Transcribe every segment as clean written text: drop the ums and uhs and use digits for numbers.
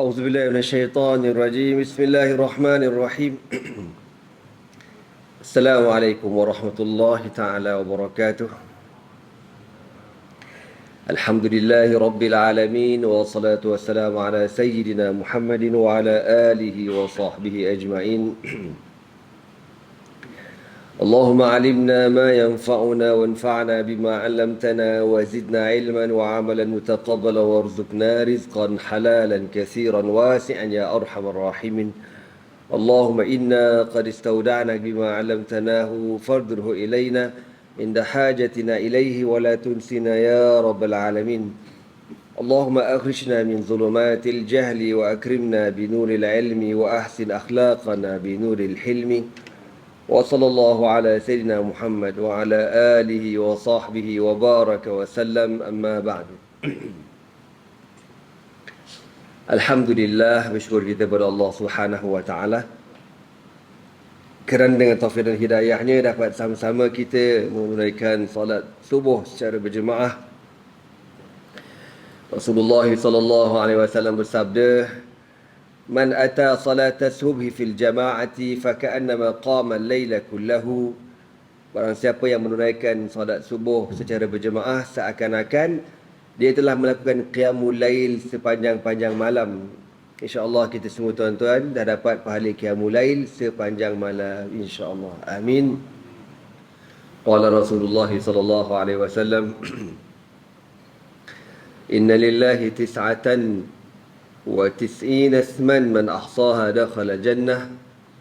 أعوذ بالله من الشيطان الرجيم بسم الله الرحمن الرحيم السلام عليكم ورحمة الله تعالى وبركاته الحمد لله رب العالمين والصلاة والسلام على سيدنا محمد وعلى آله وصحبه أجمعين اللهم علمنا ما ينفعنا وانفعنا بما علمتنا وزدنا علما وعملا متقبلا وارزقنا رزقا حلالا كثيرا واسعا يا أرحم الراحمين اللهم إنا قد استودعناك بما علمتناه فارده إلينا عند حاجتنا إليه ولا تنسنا يا رب العالمين اللهم أخرجنا من ظلمات الجهل وأكرمنا بنور العلم وأحسن أخلاقنا بنور الحلم وصلى الله على سيدنا محمد وعلى آله وصحبه وبارك وسلم أما بعد Alhamdulillah, bersyukur kita kepada Allah Subhanahu wa taala kerana dengan taufik dan hidayahnya dapat sama-sama kita menunaikan solat subuh secara berjemaah. Rasulullah sallallahu alaihi wasallam bersabda, "Man ata salat subhi fil jama'ati faka'annama qama al-laila kullahu." Barang siapa yang menunaikan solat subuh secara berjemaah seakan-akan dia telah melakukan qiyamul lail sepanjang-panjang malam. InsyaAllah kita semua tuan-tuan dah dapat pahala qiyamul lail sepanjang malam, insyaAllah. Amin. Qala Rasulullah sallallahu alaihi wasallam, "Inna lillahi tis'atan wa tis'ina isman man ahsaha dakhala jannah."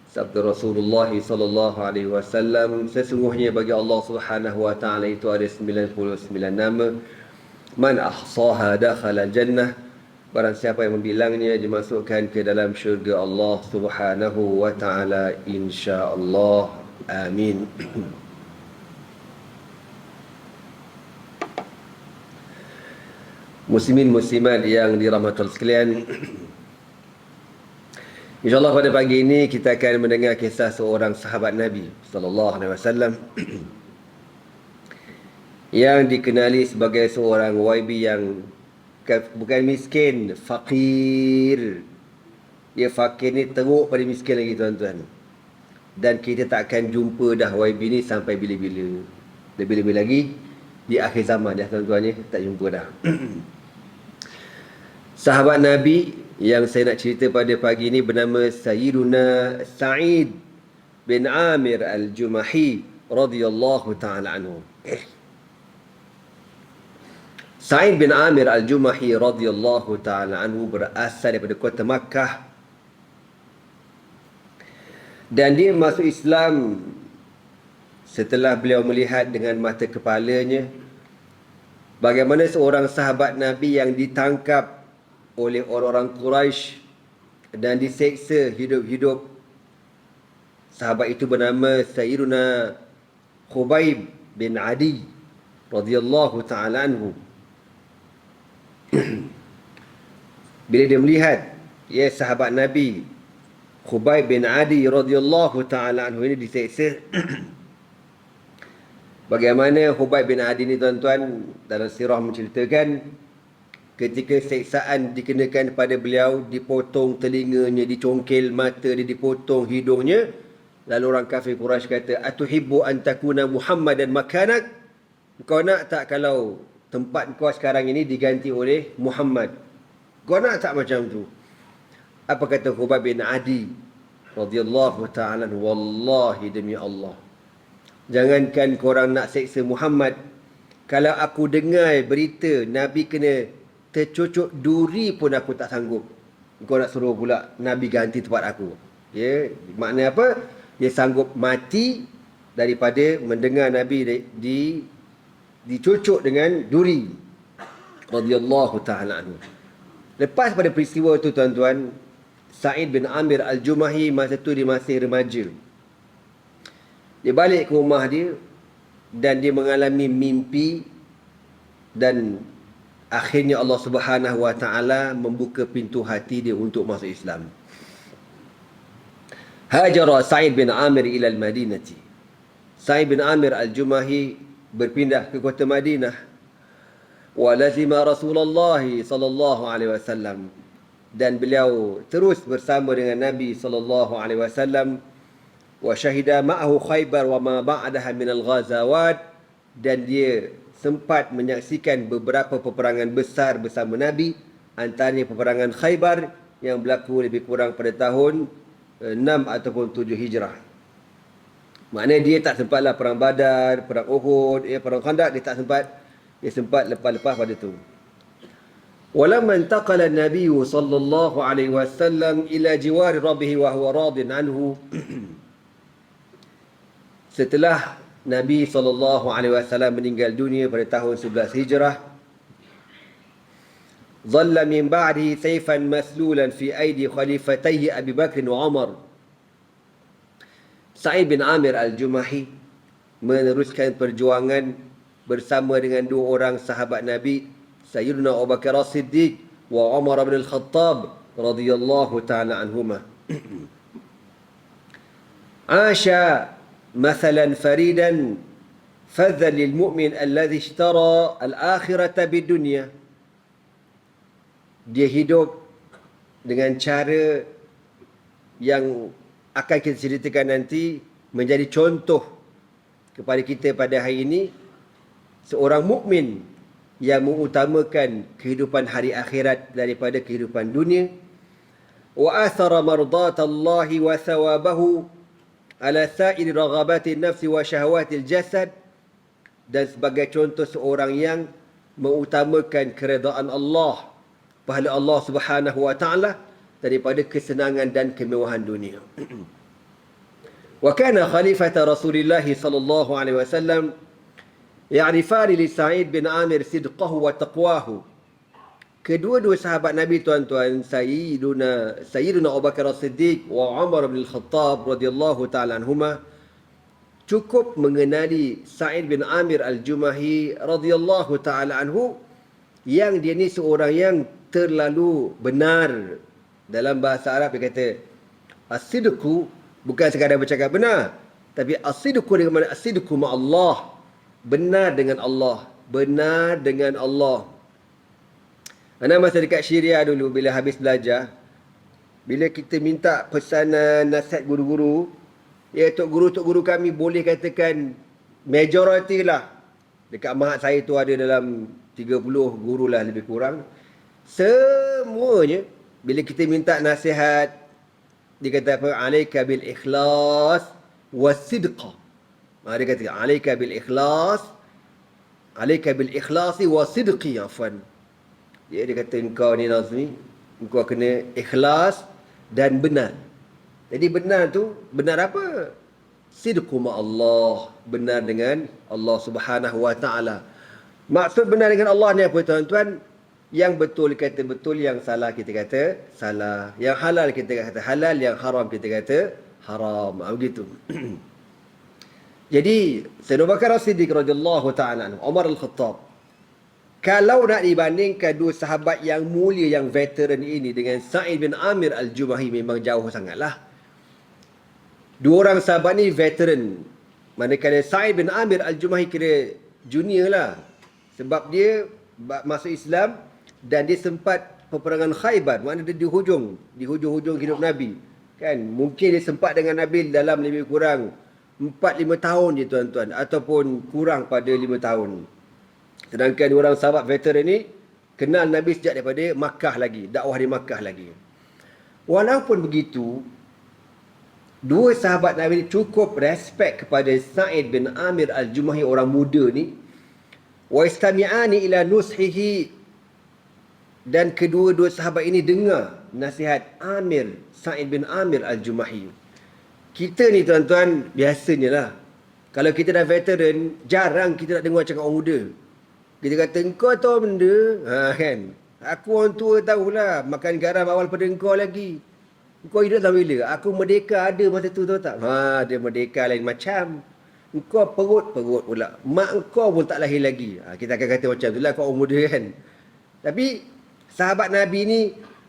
Sabda Rasulullah sallallahu alaihi wasallam, sesungguhnya bagi Allah Subhanahu wa taala itu ada 99 nama. Man ahsaha dakhala jannah, barang siapa yang membilangnya dimasukkan ke dalam syurga Allah Subhanahu wa taala, insya-Allah. Amin. Muslimin muslimat yang dirahmati Allah sekalian, insya-Allah pada pagi ini kita akan mendengar kisah seorang sahabat Nabi sallallahu alaihi wasallam yang dikenali sebagai seorang YB yang bukan miskin, fakir. Dia fakir ni teruk pada miskin lagi tuan-tuan. Dan kita tak akan jumpa dah YB ni sampai bila-bila. Lebih-lebih lagi di akhir zaman dah tuan-tuan, tak jumpa dah. Sahabat Nabi yang saya nak cerita pada pagi ni bernama Sayyiduna Sa'id bin Amir al-Jumahi radhiyallahu ta'ala anhu. Sa'id bin Amir al-Jumahi radhiyallahu ta'ala anhu berasal daripada kota Makkah. Dan dia masuk Islam setelah beliau melihat dengan mata kepalanya bagaimana seorang sahabat Nabi yang ditangkap oleh orang-orang Quraisy dan diseksa hidup-hidup. Sahabat itu bernama Sayyiduna Khubayb bin Adi radhiyallahu ta'ala anhu. Bila dia melihat sahabat Nabi Khubayb bin Adi radhiyallahu ta'ala anhu ini diseksa, bagaimana Khubayb bin Adi ni tuan-tuan dalam sirah menceritakan ketika seksaan dikenakan pada beliau, dipotong telinganya, dicongkel mata dia, dipotong hidungnya, lalu orang kafir Quraisy kata, "Atuhibbu an takuna Muhammadan makanak?" Kau nak tak kalau tempat kau sekarang ini diganti oleh Muhammad? Kau nak tak macam tu? Apa kata Khubayb bin Adi radhiyallahu ta'ala, wallahi demi Allah, jangankan korang nak seksa Muhammad, kalau aku dengar berita Nabi kena tercucuk duri pun aku tak sanggup. Kau nak suruh pula Nabi ganti tempat aku. Maknanya apa? Dia sanggup mati daripada mendengar Nabi dicucuk dengan duri, radhiyallahu ta'ala anhu. Lepas pada peristiwa itu tuan-tuan, Sa'id bin Amir al-Jumahi masa itu dia masih remaja. Dia balik ke rumah dia dan dia mengalami mimpi, dan akhirnya Allah Subhanahu wa taala membuka pintu hati dia untuk masuk Islam. Hajara Sa'id bin Amir ila al-Madinati. Sa'id bin Amir al-Jumahi berpindah ke kota Madinah. Wa lazima Rasulullah sallallahu alaihi wasallam. dan beliau terus bersama dengan Nabi SAW, wa syahida ma'ahu Khaybar wa ma ba'daha minal ghazawat, dan dia sempat menyaksikan beberapa peperangan besar bersama Nabi, antaranya peperangan Khaybar yang berlaku lebih kurang pada tahun 6 ataupun 7 Hijrah. Maknanya dia tak sempatlah perang Badar, perang Uhud, perang Khandaq, dia tak sempat. Dia sempat lepas-lepas pada tu. Walamma intaqala an-nabiy sallallahu alaihi wasallam ila jiwari rabbih wa huwa radin anhu. Setelah Nabi sallallahu alaihi wasallam meninggal dunia pada tahun 11 Hijrah, dhalla min ba'dihi sayfan maslulan fi aidi khalifatayhi Abi Bakr wa Umar. Sa'id bin Amir al-Jumahi meneruskan perjuangan bersama dengan dua orang sahabat Nabi, Sayyidina Abu Bakar As-Siddiq wa Umar bin Al-Khattab radhiyallahu ta'ala anhuma. Asha mathalan faridan fadhan lil mu'min alladhi ishtara al-akhirata bid-dunya. Dia hidup dengan cara yang akan kita ceritakan nanti, menjadi contoh kepada kita pada hari ini, seorang mukmin yang mengutamakan kehidupan hari akhirat daripada kehidupan dunia. Wa athara mardatallahi wa thawabahu ala sa'iri raghabati nafsi wa syahawati jasad. Dan sebagai contoh seorang yang mengutamakan keredaan Allah, pahala Allah Subhanahu wa taala, daripada kesenangan dan kemewahan dunia. Wa kana khalifata Rasulillah sallallahu alaihi wasallam ya'rifani li Sa'id bin Amir sidqahu wa taqwahu. Kedua-dua sahabat Nabi, tuan-tuan, Sayyiduna Abu Bakar As-Siddiq wa Umar bin Al-Khattab radhiyallahu ta'ala anhuma, cukup mengenali Sa'id bin Amir al-Jumahi radhiyallahu ta'ala anhu, yang dia ni seorang yang terlalu benar. Dalam bahasa Arab dia kata as-sidqu bukan sekadar bercakap benar, tapi as-sidqu dengan mana? As-sidqu ma'allah, benar dengan Allah, benar dengan Allah. Ana masa dekat Syria dulu, bila habis belajar, bila kita minta pesanan nasihat guru-guru, tok guru kami boleh katakan majoriti lah, dekat mahat saya tu ada dalam 30 guru lah lebih kurang, semuanya bila kita minta nasihat, dia kata apa? Alaika bil ikhlas wasidqa. Dia kata alaika bil ikhlas, alaika bil ikhlasi wasidqi, afwan. Dia kata engkau ni Nazmi, engkau kena ikhlas dan benar. Jadi benar tu, benar apa? Sidqu ma Allah, benar dengan Allah Subhanahu wa taala. Maksud benar dengan Allah ni apa, tuan-tuan? Yang betul kata betul, yang salah kita kata salah, yang halal kita kata halal, yang haram kita kata haram. Begitu. Jadi Sayyidina Abu Bakar As-Siddiq radhiyallahu ta'ala anhu, Umar Al-Khattab, kalau nak dibandingkan dua sahabat yang mulia, yang veteran ini dengan Sa'id bin Amir al-Jumahi, memang jauh sangatlah. Dua orang sahabat ni veteran, manakala Sa'id bin Amir al-Jumahi kira junior lah, sebab dia masuk Islam dan dia sempat peperangan Khaybar, maknanya dia di hujung hidup Nabi. Kan, mungkin dia sempat dengan Nabi dalam lebih kurang 4-5 tahun je, tuan-tuan, ataupun kurang pada 5 tahun. Sedangkan orang sahabat veteran ni kenal Nabi sejak daripada Makkah lagi, dakwah di Makkah lagi. Walaupun begitu, dua sahabat Nabi ni cukup respect kepada Sa'id bin Amir al-Jumahi, orang muda ni. Wa istami'ani ila nushihi, dan kedua-dua sahabat ini dengar nasihat Sa'id bin Amir al-Jumahi. Kita ni, tuan-tuan, biasanya lah, kalau kita dah veteran, jarang kita nak dengar cakap orang muda. Kita kata, engkau tahu benda, kan? Aku orang tua tahulah, makan garam awal pada engkau lagi. Engkau hidup tahu bila? Aku merdeka ada masa tu, tahu tak? Dia merdeka lain macam. Engkau perut pula. Mak engkau pun tak lahir lagi. Kita akan kata macam tu lah, kau orang muda kan. Tapi sahabat Nabi ni,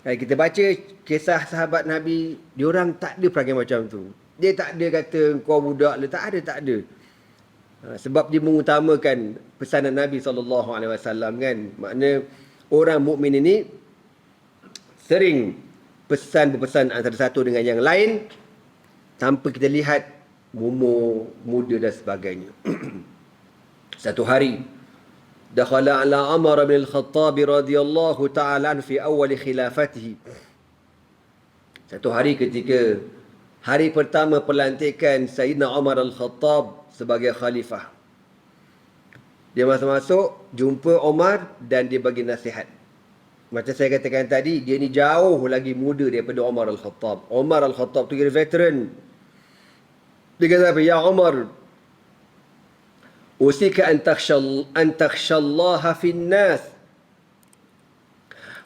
kalau kita baca kisah sahabat Nabi, diorang tak ada perangai macam tu. Dia tak ada kata kau budak lah, tak ada. Sebab dia mengutamakan pesanan Nabi SAW kan. Makna orang mukmin ini sering berpesan antara satu dengan yang lain tanpa kita lihat umur, muda dan sebagainya. Satu hari dakhala ala Umar bin Al-Khattab radhiyallahu ta'ala fi awal khilafatihi. Satu hari ketika hari pertama pelantikan Sayyidina Umar Al-Khattab sebagai khalifah, dia masuk, jumpa Umar dan dia bagi nasihat. Macam saya katakan tadi, dia ni jauh lagi muda daripada Umar Al-Khattab. Umar Al-Khattab tu kira veteran. Dia kata apa? Ya Umar, usika an takhsha Allah fi an-nas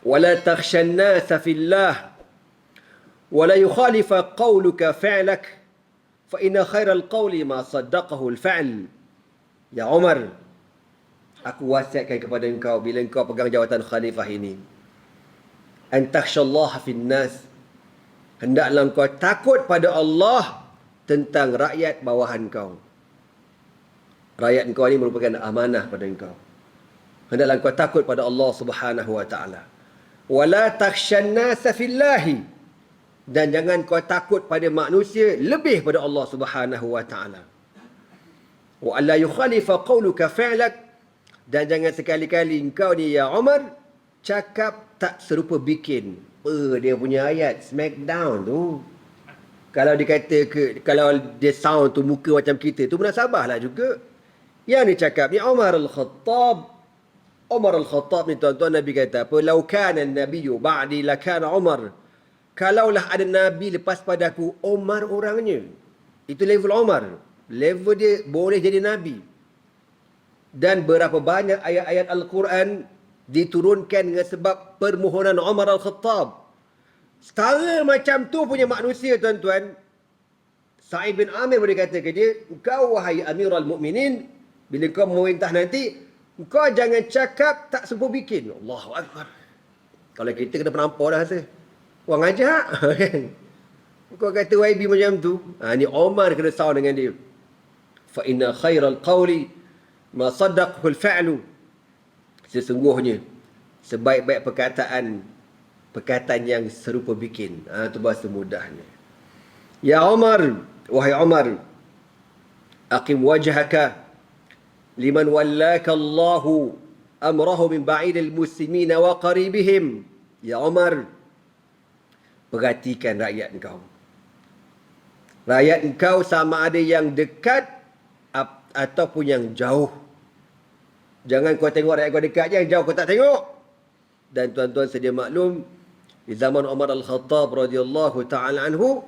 wa la takhsha an-nas fi Allah wa la yukhalifa qawluka fi'lak fa inna khairal qawli ma saddaqahu al-fi'l. Ya Umar, aku wasiatkan kepada engkau bila engkau pegang jawatan khalifah ini, an takhsha Allah fi an-nas, hendaklah engkau takut pada Allah tentang rakyat bawahan kau. Rakyat kau ini merupakan amanah pada engkau. Hendaklah engkau takut pada Allah Subhanahu wa taala. Wala takhshan nasa fillahi, dan jangan kau takut pada manusia lebih pada Allah Subhanahu wa taala. Wa alla yukhalifa qawluka fi'lak, dan jangan sekali-kali engkau ni ya Umar cakap tak serupa bikin. Dia punya ayat smackdown tu. Kalau dia kata kalau dia sound tu muka macam kita tu, munasabahlah juga. Yang ni cakap ni Umar Al-Khattab. Umar Al-Khattab ni tuan-tuan, Nabi kata apa? Lau kana an-nabiyyu ba'di lakana Umar. Kalaulah ada Nabi lepas padaku, Umar orangnya. Itu level Umar. Level dia boleh jadi Nabi. Dan berapa banyak ayat-ayat Al-Quran diturunkan dengan sebab permohonan Umar Al-Khattab. Setara macam tu punya manusia tuan-tuan. Sa'id bin Amir boleh kata ke dia, engkau wahai Amirul Mukminin, bila kau memerintah nanti, kau jangan cakap tak sempat bikin. Allahu Akbar. Kalau kita kena penampar dah rasa. Orang ajak. Kau kata YB macam tu. Ni Omar kena sound dengan dia. Fa inna khairal qawli ma saddaqahu al-fa'lu. Sesungguhnya sebaik-baik perkataan yang serupa bikin. Itu bahasa mudahnya. Ya Umar, wahai Umar, aqim wajhaka liman wallaka Allahu amrahu min ba'idil muslimina wa qaribihim. Ya Umar, perhatikan rakyat engkau. Rakyat engkau sama ada yang dekat ataupun yang jauh. Jangan kau tengok rakyat kau dekat je, yang jauh kau tak tengok. Dan tuan-tuan sedia maklum, di zaman Umar Al-Khattab radhiyallahu ta'ala anhu,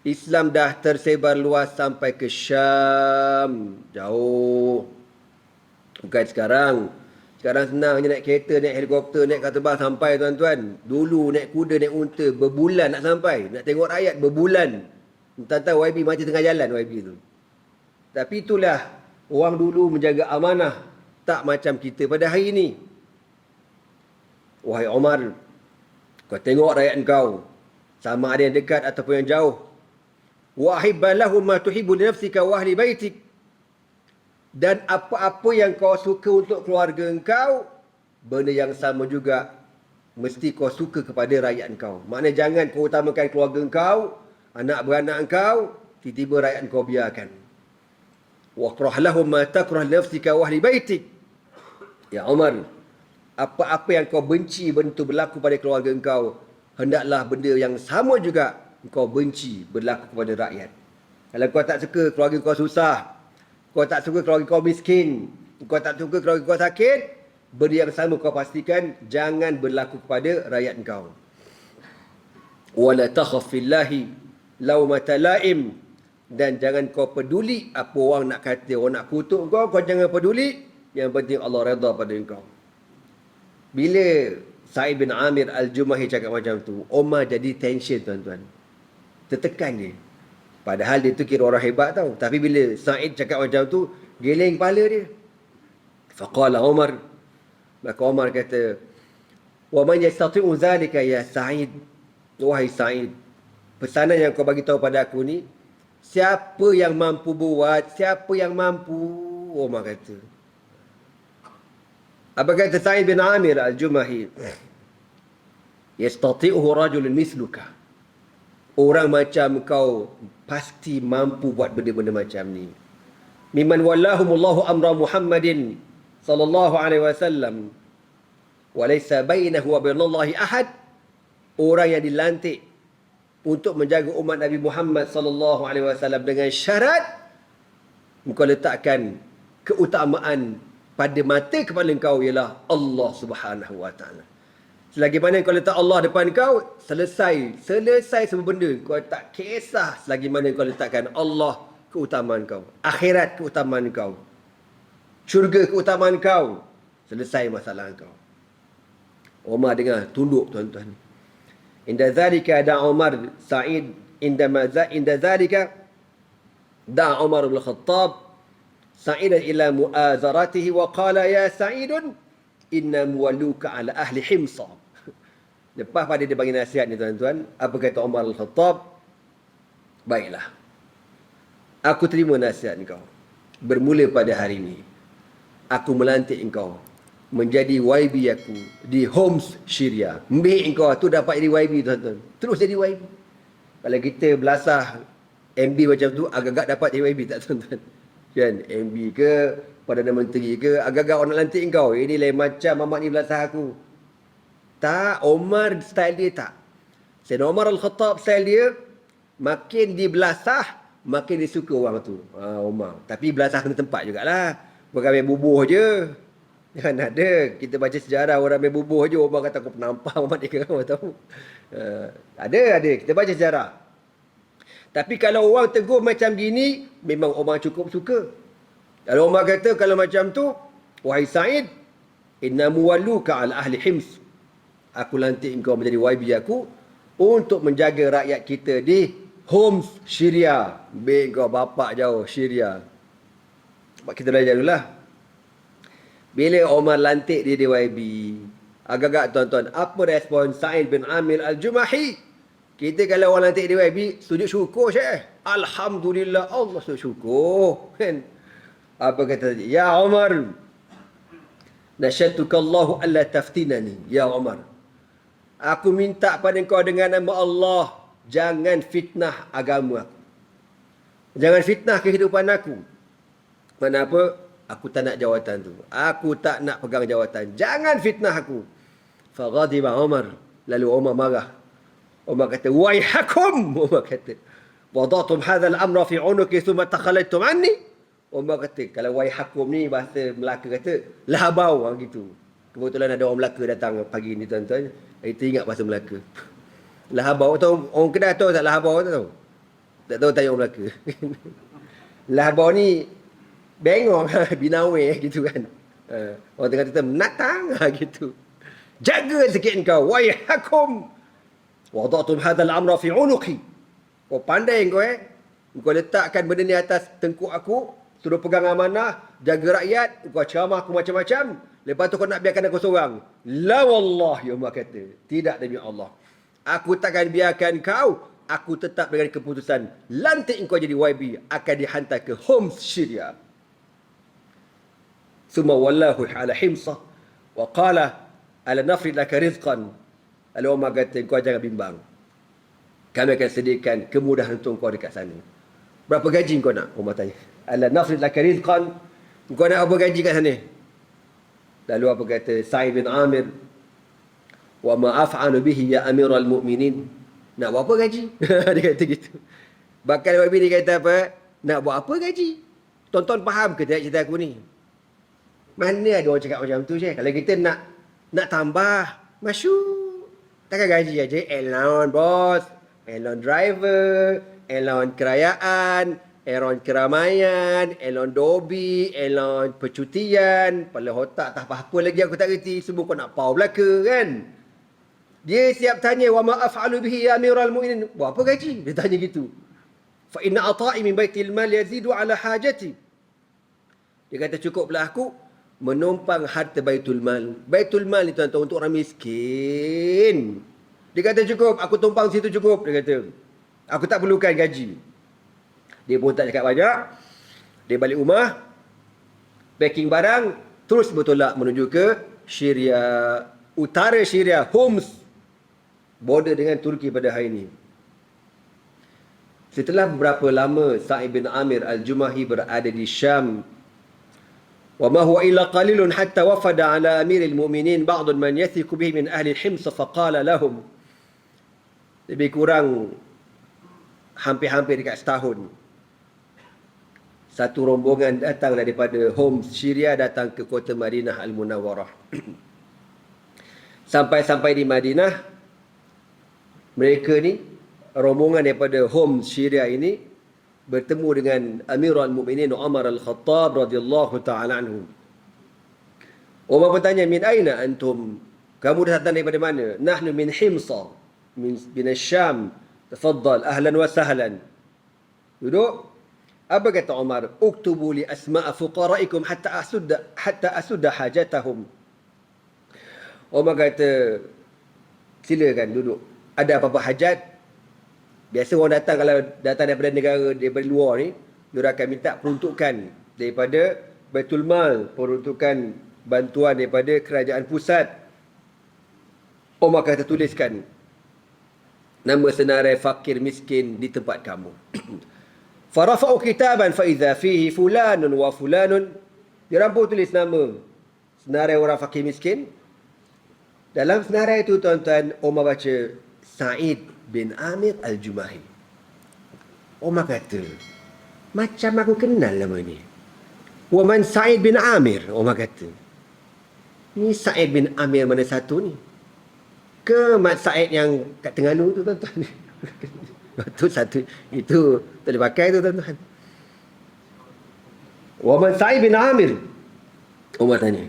Islam dah tersebar luas sampai ke Syam. Jauh. Bukan sekarang. Sekarang senang je naik kereta, naik helikopter, naik kapal terbang sampai tuan-tuan. Dulu naik kuda, naik unta, berbulan nak sampai. Nak tengok rakyat berbulan. Tuan-tuan YB macam tengah jalan YB tu. Tapi itulah orang dulu menjaga amanah. Tak macam kita pada hari ini. Wahai Umar, kau tengok rakyat engkau, sama ada yang dekat ataupun yang jauh. Wa ahibba lahum ma tuhibbu li nafsika wa ahli baitik. Dan apa-apa yang kau suka untuk keluarga engkau, benda yang sama juga mesti kau suka kepada rakyat engkau. Maknanya jangan kau utamakan keluarga engkau, anak beranak engkau, tiba-tiba rakyat engkau biarkan. Wa akrah lahum ma takrah li nafsika wa ahli baitik. Ya Umar, apa-apa yang kau benci benda itu berlaku pada keluarga engkau, hendaklah benda yang sama juga kau benci berlaku kepada rakyat. Kalau kau tak suka keluarga kau susah, kau tak suka keluarga kau miskin, kau tak suka keluarga kau sakit, benda yang sama kau pastikan jangan berlaku kepada rakyat engkau. Wala takhaf fillahi laumata laim, dan jangan kau peduli apa orang nak kata, orang nak kutuk kau jangan peduli. Yang penting Allah redha pada engkau. Bila Sa'id bin Amir Al-Jumahi cakap macam tu, Umar jadi tension tuan-tuan. Tertekan dia. Padahal dia tu kira orang hebat tau. Tapi bila Sa'id cakap macam tu, geleng kepala dia. Faqala Umar. Maka Umar kata, wa man yastati'u zalika ya Sa'id. Wahai Sa'id, pesanan yang kau bagi tahu pada aku ni, siapa yang mampu buat, siapa yang mampu, Umar kata. Apa kata Sa'id bin Amir Al-Jumahi? Yastati'uhu rajulun misluka. Orang macam kau pasti mampu buat benda-benda macam ni. Mimman wallahumullahu amra Muhammadin sallallahu alaihi wasallam wa laysa bainahu wa bainallahi ahad. Orang yang dilantik untuk menjaga umat Nabi Muhammad sallallahu alaihi wasallam dengan syarat engkau letakkan keutamaan pada mata kepala engkau ialah Allah Subhanahu wa taala. Selagi mana kau letak Allah depan kau, selesai semua benda. Kau tak kisah selagi mana kau letakkan Allah keutamaan kau, akhirat keutamaan kau, syurga keutamaan kau, selesai masalah kau. Umar dengar, tunduk tuan-tuan. Inda zalika da Umar Sa'id inda zalika da Umar bin Khattab Sa'idan ila mu'azaratihi wa qala ya Sa'idun inna muwalluka ala ahli Himsa. Lepas pada dia bagi nasihat ni tuan-tuan, apa kata Umar Al-Khattab? Baiklah, aku terima nasihat engkau. Bermula pada hari ini, aku melantik engkau menjadi YB aku di Homs, Syria. Mbik engkau tu dapat jadi YB tuan-tuan. Terus jadi YB. Kalau kita belasah MB macam tu, agak-agak dapat jadi YB tak tuan-tuan? Kan? MB ke, Perdana Menteri ke, agak-agak orang nak lantik engkau. Ini lain macam Mamat ni belasah aku. Tak, Omar style dia tak. Sayyidina Umar Al-Khattab style dia, makin dibelasah, makin dia suka orang tu. Umar. Tapi belasah kena tempat jugalah. Bukan ambil bubuh je. Jangan ada. Kita baca sejarah orang ambil bubuh je, Umar kata aku penampar Muhammad ni ke, orang tahu. Ada. Kita baca sejarah. Tapi kalau orang tegur macam gini, memang Umar cukup suka. Kalau Umar kata kalau macam tu, wahai Sa'id, inna muwalluka ala ahli Hims. Aku lantik engkau menjadi YB aku untuk menjaga rakyat kita di Homs, Syria. Baik kau bapak jauh, Syria. Kita belajar dulu lah. Bila Umar lantik dia di YB, agak-agak tuan-tuan, apa respon Sa'id bin Amir Al-Jumahi? Kita kalau orang lantik di YB, sujud syukur Syekh. Alhamdulillah, Allah sujud syukur. Kan? Apa kata dia? Ya Umar, nasyatuka Allahu alla taftinani. Ya Umar, aku minta pada engkau dengan nama Allah, jangan fitnah agama aku. Jangan fitnah kehidupan aku. Kenapa? Aku tak nak jawatan tu. Aku tak nak pegang jawatan. Jangan fitnah aku. Faghadiba Umar. Lalu Umar marah. Umar kata, waihakum. Umar kata, wadatum hadzal amra fi unuki thumma takhalaytum anni. Umar kata, kalau waihakum ni bahasa Melaka kata, lahabau gitu. Kebetulan ada orang Melaka datang pagi ni tuan-tuan. Kita ingat bahasa Melaka. Lahabau tahu, orang Kedah tahu tak lahabau tahu? Tak tahu tanya orang Melaka. Lahabau ni bengong, binawe gitu kan. Orang tengah kata menatang gitu. Jaga sikit engkau, waihakum. Wadatum hadzal amra fi unuqi. Kau pandai kau Kau letakkan benda ni atas tengkuk aku, suruh pegang amanah, jaga rakyat, kau ceramah aku macam-macam. Lepas tu kau nak biarkan aku seorang. La wallahi, Umar kata, tidak demi Allah. Aku takkan biarkan kau. Aku tetap dengan keputusan lantik engkau jadi YB, akan dihantar ke Homs, Syria. Summa wallahu ala Himsa wa qala ala nafrid laka rizqan. Lalu Umar kata, kau jangan bimbang. Kami akan sediakan kemudahan untuk kau dekat sana. Berapa gaji kau nak? Umar tanya. Ala nafrid laka rizqan. Kau nak apa gaji kat sana? Lalu apa kata Sa'id bin Amir? Wa ma af'alu bihi ya Amirul Mukminin. Nak buat apa gaji? Dia kata gitu. Bakal Wabi dia kata apa? Nak buat apa gaji? Tonton faham ke tak cerita aku ni? Mana ada orang cakap macam tu je? Kalau kita nak tambah, masyuk. Takkan gaji aja. Allowance bos, allowance driver, allowance kerayaan, allowance keramaian, allowance dobi, allowance percutian. Kepala otak tak apa-apa lagi aku tak reti. Semua kau nak pau belaka kan? Dia siap tanya, wa ma af'alu bihi ya Amirul Mukminin. Buat apa gaji? Dia tanya gitu. Fa inna ata'i min baitil mal yazidu ala hajati. Dia kata cukuplah aku menumpang harta Baitul Mal. Baitul Mal ni tuan-tuan untuk orang miskin. Dia kata cukup, aku tumpang situ cukup. Dia kata, aku tak perlukan gaji. Dia pun tak cakap banyak. Dia balik rumah, packing barang, terus bertolak menuju ke Syria, utara Syria, Homs. border dengan Turki pada hari ini. Setelah beberapa lama Sa'id bin Amir Al-Jumahi berada di Syam, wa ma huwa illa qalilun hatta wafada ala amiril mu'minin ba'd man yathiqu bihi min ahli al-Hims faqala lahum, lebih kurang hampir-hampir dekat setahun, satu rombongan datang daripada Homs, Syria, datang ke kota Madinah Al-Munawwarah. Sampai-sampai di Madinah, mereka ni, rombongan daripada Homs, Syria ini, bertemu dengan Amirul Mukminin Umar Al-Khattab radhiyallahu ta'ala anhu. Umar bertanya, min aina antum? Kamu datang daripada mana? Nahnu min Himsa, min Syam. Tafaddal, ahlan wa sahlan. Duduk. Apa kata Umar? Uktubu li asma'a fuqara'ikum hatta asudda hajatahum. Umar kata, silakan duduk. Ada apa-apa hajat? Biasa orang datang, kalau datang daripada negara, daripada luar ni, diorang akan minta peruntukan daripada Baitul Mal, peruntukan bantuan daripada kerajaan pusat. Umar kata, tuliskan nama senarai fakir miskin di tempat kamu. Farafa'u kitaban fa idza fihi fulanun wa fulanun. Dia pun tulis nama senarai orang fakir miskin. Dalam senarai itu, tuan-tuan, Umar baca Sa'id bin Amir Al-Jumahi. Umar kata, macam aku kenal nama ni. Wa man Sa'id bin Amir? Umar kata, ni Sa'id bin Amir mana satu ni? Ke Mat Sa'id yang kat Terengganu tu, tuan-tuan? Itu satu, itu tak boleh pakai tu, tuan-tuan. Wa man Sa'id bin Amir? Umar tanya,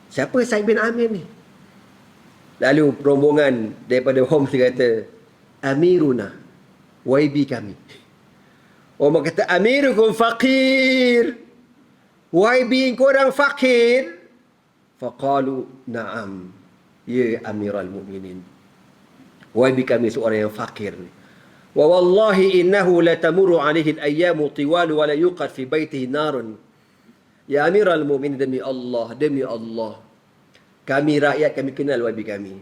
siapa Sa'id bin Amir ni? Lalu rombongan daripada Homs kata, Amiruna, YB kami. Umar kata, Amirukum faqir, YB korang fakir? Faqalu, na'am, ya Amirul Mukminin, YB kami seorang yang fakir. Wa wallahi innahu la tamurru alaihi al-ayyamu tiwalu wa la yuqad fi baitihi narun. Ya Amirul Mukminin, demi Allah, kami rakyat, kami kenal YB kami.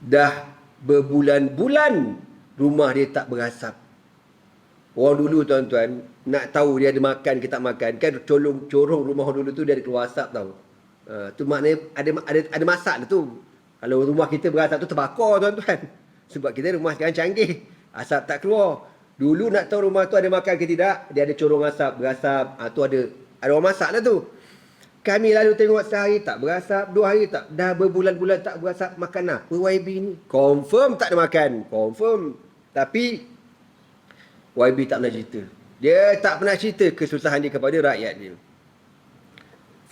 Dah berbulan-bulan rumah dia tak berasap. Orang dulu, tuan-tuan, nak tahu dia ada makan ke tak makan, kan corong rumah orang dulu tu dia ada keluar asap tau. Tu maknanya ada masak lah tu. Kalau rumah kita berasap tu terbakar, tuan-tuan. Sebab kita rumah sekarang canggih, asap tak keluar. Dulu nak tahu rumah tu ada makan ke tidak, dia ada corong asap, berasap. Tu ada orang masak lah tu. Kami lalu tengok sehari tak berasap, 2 hari tak, dah berbulan-bulan tak berasap, makan apa YB ni? Confirm tak ada makan, confirm. Tapi YB tak pernah cerita. Dia tak pernah cerita kesusahan dia kepada rakyat dia.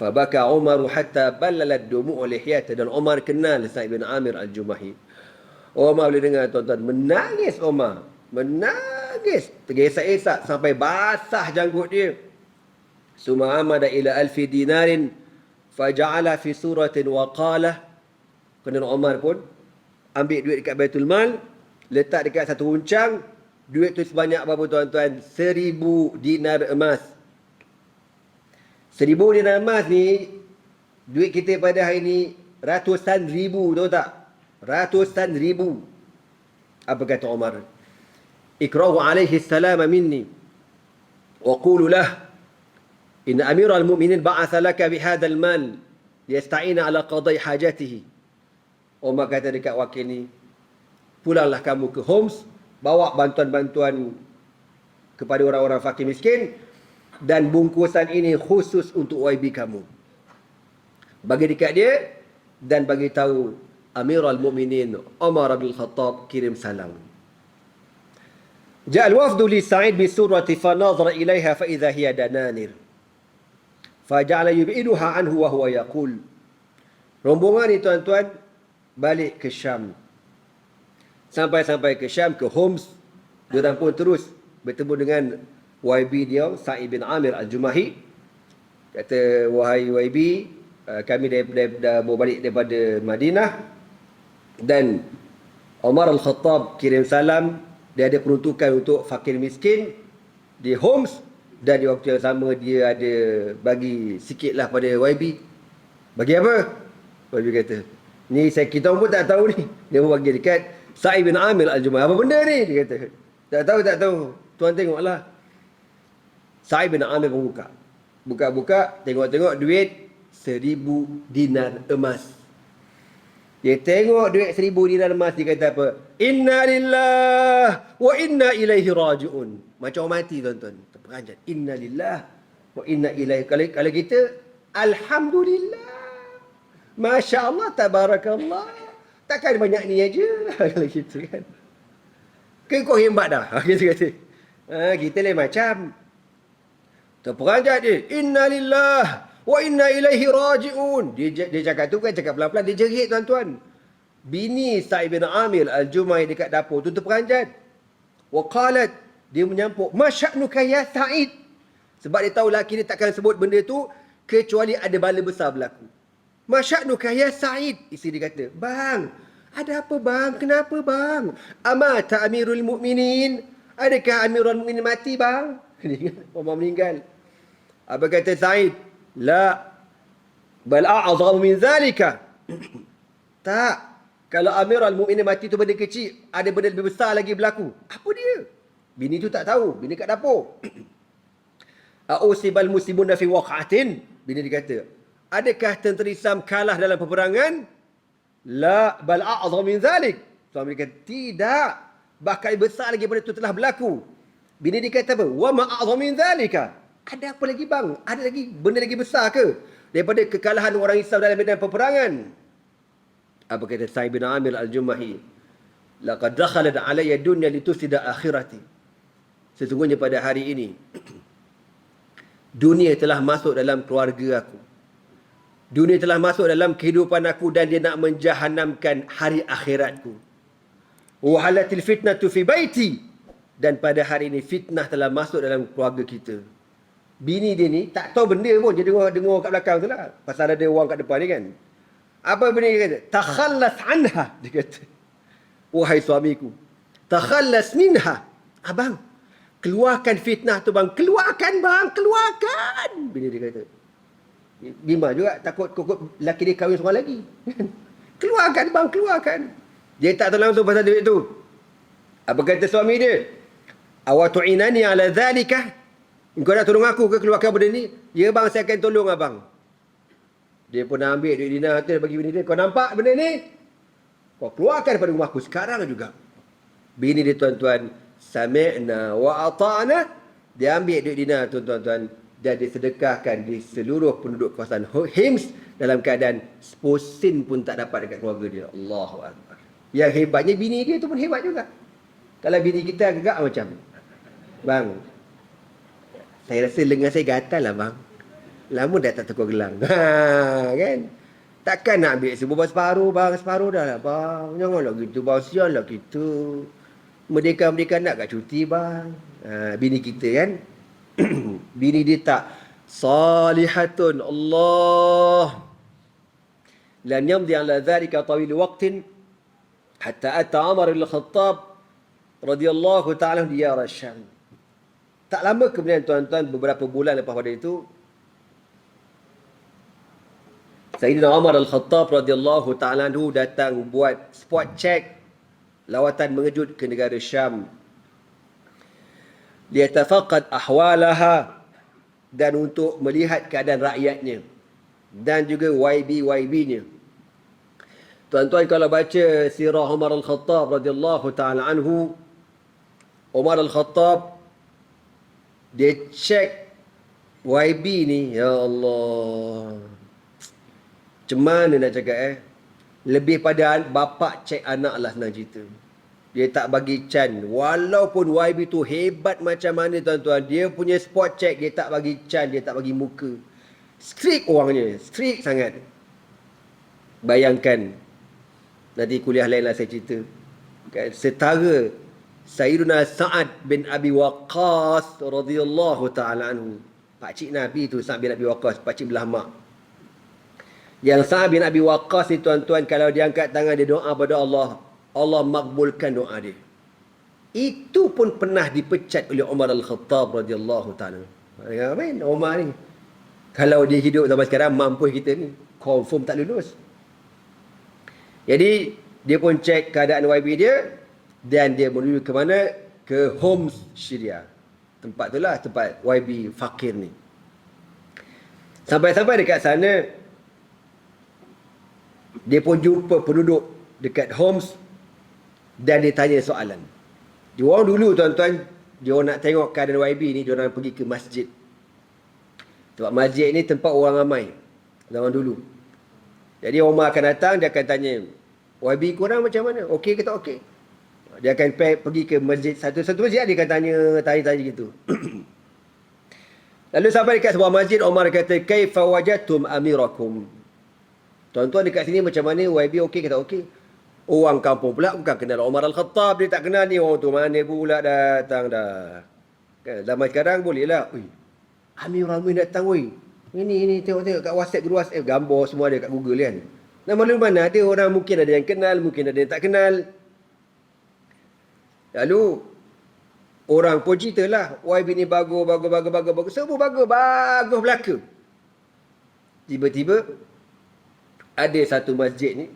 Fabaka Umar hatta ballalat dumu'u lihiyata, dan Umar kenal Sa'id bin Amir Al-Jumahi. Umar boleh dengar, tuan-tuan, menangis Umar. Menangis, tergesak-gesak sampai basah janggut dia. Summa amada ila alfi dinarin faja'ala fi suratin wa qala. Kerana Umar pun ambil duit dekat Baitul Mal, letak dekat satu runcang. Duit tu sebanyak berapa, tuan-tuan? 1000 dinar emas. 1000 dinar emas ni, duit kita pada hari ni ratusan ribu, tahu tak? Ratusan ribu. Apa kata Umar? Ikrahu alaihi salam minni wa qulu lah, inna Amirul Mukminin ba'atha laka bihadzal mal liyasta'ina ala qadai hajatihi. Umar kata dekat wakil ni, pulanglah kamu ke Homs, bawa bantuan-bantuan kepada orang-orang fakir miskin, dan bungkusan ini khusus untuk YB kamu. Bagi dekat dia, dan bagi tahu Amirul Mukminin Umar bin Khattab kirim salam. Ja'al wafdu li Sa'id bi surati fa nadhara ilaiha fa idza hiya dananir. Faja'ala yub'iduha anhu wa huwa yaqul. Rombongan ni, tuan-tuan, balik ke Syam. Sampai ke Syam, ke Homs, diorang pun terus bertemu dengan YB dia, Sa'id bin Amir Al-Jumahi. Kata, wahai YB, kami dah balik daripada Madinah, dan Umar Al-Khattab kirim salam, dia ada peruntukan untuk fakir miskin di Homs. Dan di waktu yang sama dia ada bagi sikit lah pada YB. Bagi apa? YB kata, Ni kita pun tak tahu ni. Dia pun bagi dekat Sa'id bin Amir Al-Jumahi. Apa benda ni? Dia kata. Tak tahu. Tuan tengoklah. Sa'id bin Amir pun buka. Buka-buka, tengok-tengok duit 1,000 dinar emas. Dia tengok duit 1,000 dinar emas, dia kata apa? Inna lillah wa inna ilaihi raji'un. Macam orang mati tuan-tuan. Terperanjat. Inna lillah wa inna ilaihi. Kalau kita, alhamdulillah. Masya Allah, tabarakallah. Takkan banyak ni aja. Kalau gitu kan. Kau hebat dah. Kita kata. Kita lain macam. Terperanjat dia. Inna lillah wa inna ilaihi raji'un. Dia cakap tu kan, cakap pelan-pelan. Dia jerit tuan-tuan. Bini Sa'id bin Amir Al-Jumahi dekat dapur tu terperanjat. Wa qalat. Dia menyampuk. Masya'nuka ya Sa'id. Sebab dia tahu lelaki dia takkan sebut benda tu kecuali ada bala besar berlaku. Masya'nuka ya Sa'id. Isteri dia kata, bang, ada apa bang? Kenapa bang? Amata Amirul Mukminin. Adakah Amirul Mukminin mati bang? Orang meninggal. Apa kata Sa'id? La. Bal a'zamu min zalika. Tak. Kalau Amirul Mukminin mati tu benda kecil, ada benda lebih besar lagi berlaku. Apa dia? Bini tu tak tahu. Bini kat dapur. A'usibal musibuna fi waqa'atin. Bini dia kata, adakah tentera Islam kalah dalam peperangan? La bal a'zamu min zalik. Suami dia kata, tidak. Bahkan besar lagi benda itu telah berlaku. Bini dia kata apa? Wa ma a'zamu min zalika. Ada apa lagi bang? Ada lagi benda lagi besar ke daripada kekalahan orang Islam dalam medan peperangan? Apa kata Sa'id bin Amir Al-Jumahi? Laqad dakhalat alayya dunya litusida akhirati. Sesungguhnya pada hari ini dunia telah masuk dalam keluarga aku. Dunia telah masuk dalam kehidupan aku dan dia nak menjahanamkan hari akhiratku. Wa halatil fitnatu fi baiti. Dan pada hari ini fitnah telah masuk dalam keluarga kita. Bini dia ni tak tahu benda pun. Dia dengar kat belakang tu lah. Pasal ada orang kat depan ni kan. Apa benda dia kata? Takhallas anha. Dia kata. Wahai suamiku. Takhallas minha. Abang. Keluarkan fitnah tu bang. Keluarkan bang. Keluarkan. Bini dia kata. Bima juga takut lelaki dia kahwin seorang lagi. Keluarkan bang. Keluarkan. Dia tak tahu langsung pasal duit tu. Apa kata suami dia? Awatu'inani ala dhalika. Engkau nak tolong aku ke keluarkan benda ni? Ya bang, saya akan tolong abang. Dia pun ambil duit dinar tu bagi bini dia. Kau nampak benda ni? Kau keluarkan daripada rumahku sekarang juga. Bini dia tuan-tuan, sami'na wa ata'na. Dia ambil duit dinar tuan-tuan dan disedekahkan di seluruh penduduk kawasan Hims dalam keadaan seposen pun tak dapat dekat keluarga dia. Allahu Akbar. Yang hebatnya bini dia tu pun hebat juga. Kalau bini kita agak macam, bang, saya rasa lengan saya gatal lah bang. Lama dah tak tekuk gelang. Kan? Takkan nak ambil sebuah separuh bang. Separuh dah lah bang. Janganlah gitu bang. Sianlah kita. Merdeka-merdeka nak kat cuti bang. Bini kita kan. Bini dia tak. Salihatun Allah. Lan yamdi ala dhalika tawil waqtin. Hatta ata Umar al-Khattab. Radiyallahu ta'ala diyara Syam. Tak lama kemudian tuan-tuan, beberapa bulan lepas pada itu, Sayyidina Umar Al-Khattab radhiyallahu ta'ala anhu datang buat spot check lawatan mengejut ke negara Syam. Liyatafaqad ahwalaha, dan untuk melihat keadaan rakyatnya dan juga YB-YB-nya. Tuan-tuan kalau baca sirah Umar Al-Khattab radhiyallahu ta'ala anhu, Umar Al-Khattab dia check YB ni, ya Allah. Macam mana nak cakap lebih pada bapak cek anak lah senang cerita. Dia tak bagi can. Walaupun YB tu hebat macam mana tuan-tuan, dia punya spot check dia tak bagi can, dia tak bagi muka. Strict orangnya, strict sangat. Bayangkan, nanti kuliah lain lah saya cerita. Setara Sayyiduna Sa'ad bin Abi Waqqas radhiyallahu ta'ala anhu. Pakcik Nabi tu Sa'ad bin Abi Waqqas, pakcik belah mak. Yang Sa'ad bin Abi Waqqas ni tuan-tuan, kalau dia angkat tangan dia doa pada Allah, Allah makbulkan doa dia. Itu pun pernah dipecat oleh Umar Al-Khattab radhiyallahu ta'ala. Apa ni Umar ni? Kalau dia hidup zaman sekarang, mampu kita ni confirm tak lulus. Jadi dia pun cek keadaan YB dia dan dia menuju ke mana? Ke Homs Syria. Tempat itulah tempat YB fakir ni. Sampai-sampai dekat sana, dia pun jumpa penduduk dekat Homs dan dia tanya soalan. Dia orang dulu tuan-tuan, dia orang nak tengok keadaan YB ni, dia orang pergi ke masjid. Sebab masjid ni tempat orang ramai zaman dulu. Jadi Omar akan datang, dia akan tanya, YB korang macam mana? Okey ke tak okey? Dia akan pergi ke masjid, satu-satu masjid dia akan tanya gitu. Lalu sampai dekat sebuah masjid, Omar kata, kaifa wajadtum amirakum? Tuan-tuan dekat sini macam mana? YB okey ke tak okey? Orang kampung pula bukan kenal Omar Al-Khattab, dia tak kenal ni orang tu mana pula datang dah. Kan zaman sekarang boleh lah. Ui, Amirul Mukminin datang woi. Ini tengok kat WhatsApp, guru WhatsApp, gambar semua ada kat Google kan. Nak maklum mana ada orang, mungkin ada yang kenal, mungkin ada yang tak kenal. Lalu orang pun ceritalah, YB ni bagus. Semua bagus belaka. Tiba-tiba ada satu masjid ni,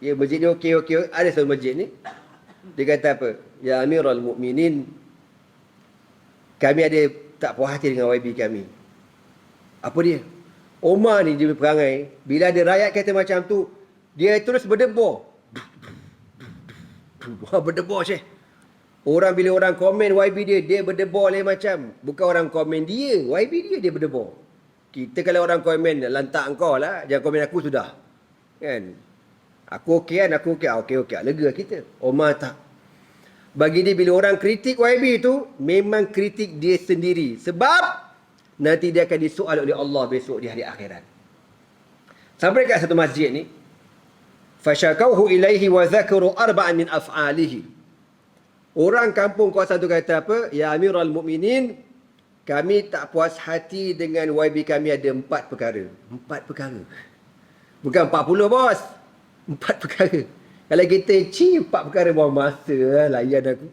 ya masjid ni okey. Ada satu masjid ni, dia kata apa? Ya Amirul Mukminin, kami ada tak puas hati dengan YB kami. Apa dia? Omar ni dia perangai, bila ada rakyat kata macam tu, dia terus berdebar. Berdebar Syekh. Bila orang komen YB dia berdebar lain macam. Bukan orang komen dia, YB dia berdebar. Kita kalau orang komen, lantak engkau lah, jangan komen aku sudah. Kan? Aku okey kan, okey, lega kita. Omar tak. Bagi dia bila orang kritik YB tu, memang kritik dia sendiri. Sebab nanti dia akan disoal oleh Allah besok di hari akhirat. Sampai kat satu masjid ni, fashakauhu ilaihi wa zakaru arba'an min af'alihi. Orang kampung kawasan tu kata apa? Ya Amirul Mukminin, kami tak puas hati dengan YB kami ada 4 perkara. 4 perkara. Bukan 40 bos. 4 perkara. Kalau kita 4 perkara buang masa lah, layan aku.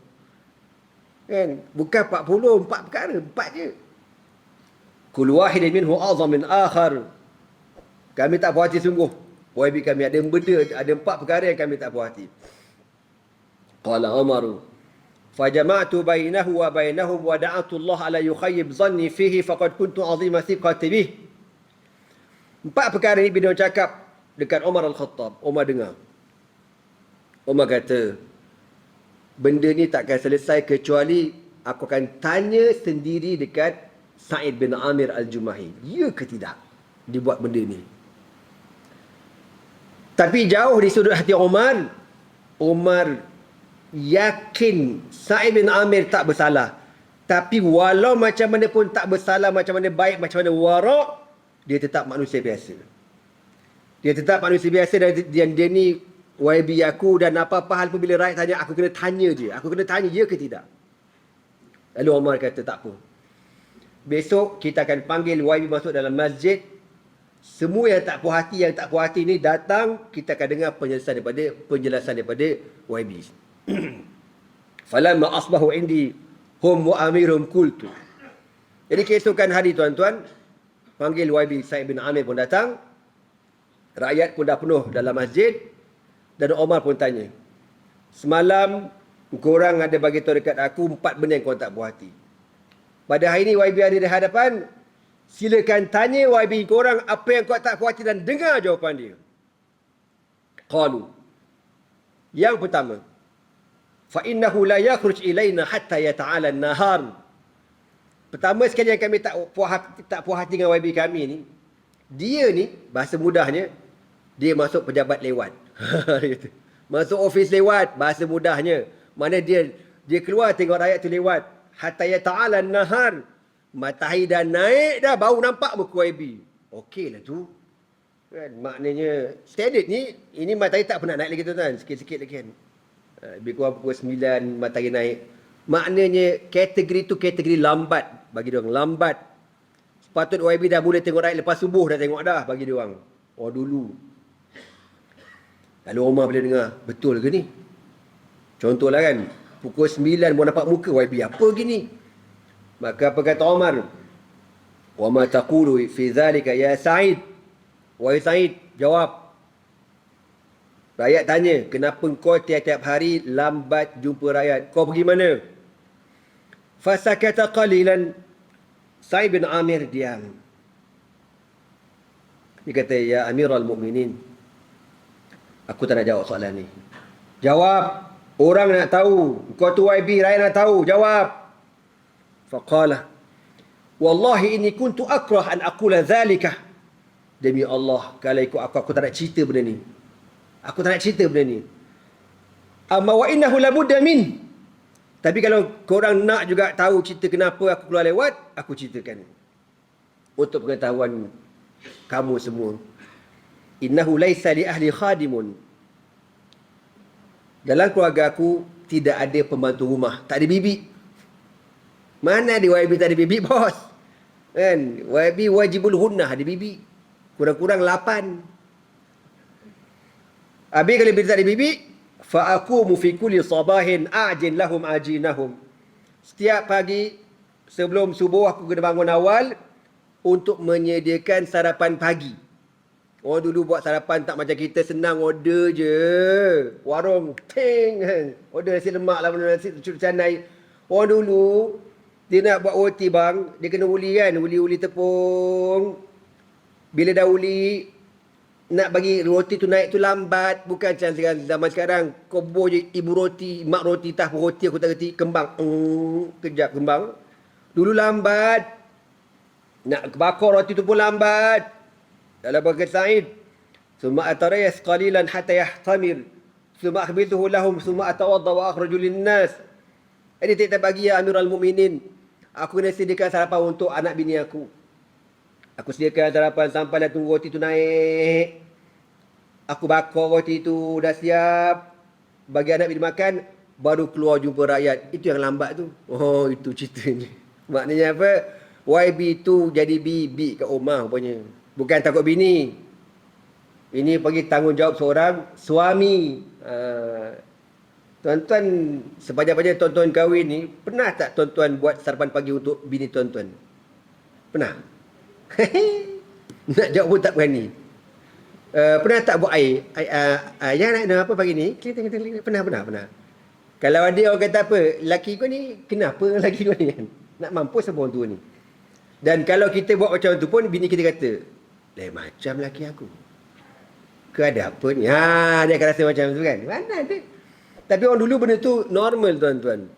Kan? Bukan 40, 4 perkara. 4 je. Kul wahidin minhu a'zam min akhar. Kami tak puas hati sungguh. YB kami ada benda, ada 4 perkara yang kami tak puas hati. Qala Umaru, fajama'tu bainahu wa bainahum wa da'atu Allah ala yukhayyib zanni fihi faqad kuntu 'azima thiqati bih. 4 perkara ni bila orang cakap dekat Omar Al-Khattab, Omar dengar. Omar kata, benda ni takkan selesai kecuali aku akan tanya sendiri dekat Sa'id bin Amir Al-Jumahi. Ya ke tidak dibuat benda ni? Tapi jauh di sudut hati Omar, Omar yakin Sa'id bin Amir tak bersalah. Tapi walau macam mana pun tak bersalah, macam mana baik, macam mana warak, dia tetap manusia biasa. Dia tetap manusia biasa dan dia ni YB aku, dan apa-apa hal pun bila rakyat tanya, aku kena tanya dia. Aku kena tanya ya ke tidak. Lalu Omar kata tak apa. Besok kita akan panggil YB masuk dalam masjid. Semua yang tak puas hati ni datang, kita akan dengar penjelasan daripada YB. Falamma asbahu indi hum wa amirum qultu. Jadi keesokan hari tuan-tuan, panggil YB Sa'id bin Amir pun datang. Rakyat pun dah penuh dalam masjid. Dan Omar pun tanya, semalam korang ada bagi tahu dekat aku 4 benda yang korang tak puas hati. Pada hari ini YB ada di hadapan, silakan tanya YB korang apa yang korang tak puas hati dan dengar jawapan dia. Qalu, yang pertama, fa innahu la yakhruj ilaina hatta yata'ala an-nahar. Pertama sekali yang kami tak puas hati dengan YB kami ni, dia ni bahasa mudahnya, dia masuk pejabat lewat. Masuk office lewat, bahasa mudahnya. Mana dia keluar tengok rakyat tu lewat. Hatta yata'ala an-nahar. Matahari dah naik dah, baru nampak muka YB. Okey lah tu. Kan? Maknanya, standard ni, ini matahari tak pernah naik lagi tuan-tuan. Sikit-sikit lagi kan. Lebih kurang pukul 9 matahari naik. Maknanya, kategori tu kategori lambat. Bagi diorang, lambat. Sepatut YB dah mula tengok rakyat lepas subuh dah tengok dah bagi diorang. Oh dulu. Lalu Omar bila dengar, betul ke ni? Contohlah kan, pukul 9 baru nampak muka YB, apa gini? Maka apa kata Omar? Wa ma taqulu fi dhalika ya Sa'id? Wahai Sa'id, jawab. Rakyat tanya, kenapa kau tiap-tiap hari lambat jumpa rakyat? Kau pergi mana? Fasakata qalilan. Sa'id bin Amir diam. Dia kata, ya Amirul Mukminin, aku tak nak jawab soalan ni. Jawab. Orang nak tahu. Kau tu YB, rakyat nak tahu. Jawab. Faqala, wallahi inni kuntu akrah an aqula dhalika. Demi Allah, kalau ikut aku tak nak cerita benda ni. Aku tak nak cerita benda ni. Amma wa innahu labudda min. Tapi kalau korang nak juga tahu cerita kenapa aku keluar lewat, aku ceritakan. Untuk pengetahuan kamu semua. Innahu laisa li ahli khadimun. Dalam keluarga aku tidak ada pembantu rumah, tak ada bibi. Mana ada YB tak ada bibi, bos? Kan? YB wajibul hunnah, ada bibi. Kurang-kurang 8. Habis kalau bila tak ada bibi, fa aqumu fi kulli sabahin a'jin lahum ajinahum. Setiap pagi sebelum subuh aku kena bangun awal untuk menyediakan sarapan pagi. Orang dulu buat sarapan tak macam kita, senang order je. Warung ting, order nasi lemak lah, nasi canai. Orang dulu dia nak buat roti bang, dia kena uli kan, uli tepung. Bila dah uli, nak bagi roti tu naik tu lambat. Bukan macam zaman sekarang, kobor je ibu roti, mak roti, tah roti aku tak kerti, kembang. Kejap kembang. Dulu lambat. Nak bakar roti tu pun lambat. Dalam berkata Sa'id, summa atarayas qalilan hatta yahtamir, summa akhbithuhu lahum, summa atawadda wa akhruju linnas. Ini tiap-tiap pagi ya Amirul Mukminin, aku kena sediakan sarapan untuk anak bini aku. Aku sediakan sarapan sampai dah tunggu roti tu naik. Aku bakar roti tu dah siap, bagi anak bini makan, baru keluar jumpa rakyat. Itu yang lambat tu. Oh, itu ceritanya. Maknanya apa? YB tu jadi bibi kat rumah rupanya. Bukan takut bini. Ini bagi tanggungjawab seorang suami. Tuan-tuan, sepanjang-panjang tuan-tuan kahwin ni, pernah tak tuan-tuan buat sarapan pagi untuk bini tuan-tuan? Pernah? Nak jawab pun tak berani. Pernah tak buat air? Yang nak apa pagi ni? Pernah. Kalau ada orang kata apa, laki kau ni, kenapa laki kau ni kan? Nak mampus apa orang tua ni? Dan kalau kita buat macam tu pun, bini kita kata, lain macam laki aku. Ke ada apa ni? Dia akan rasa macam tu kan? Mana ada? Tapi orang dulu benda tu normal tuan-tuan.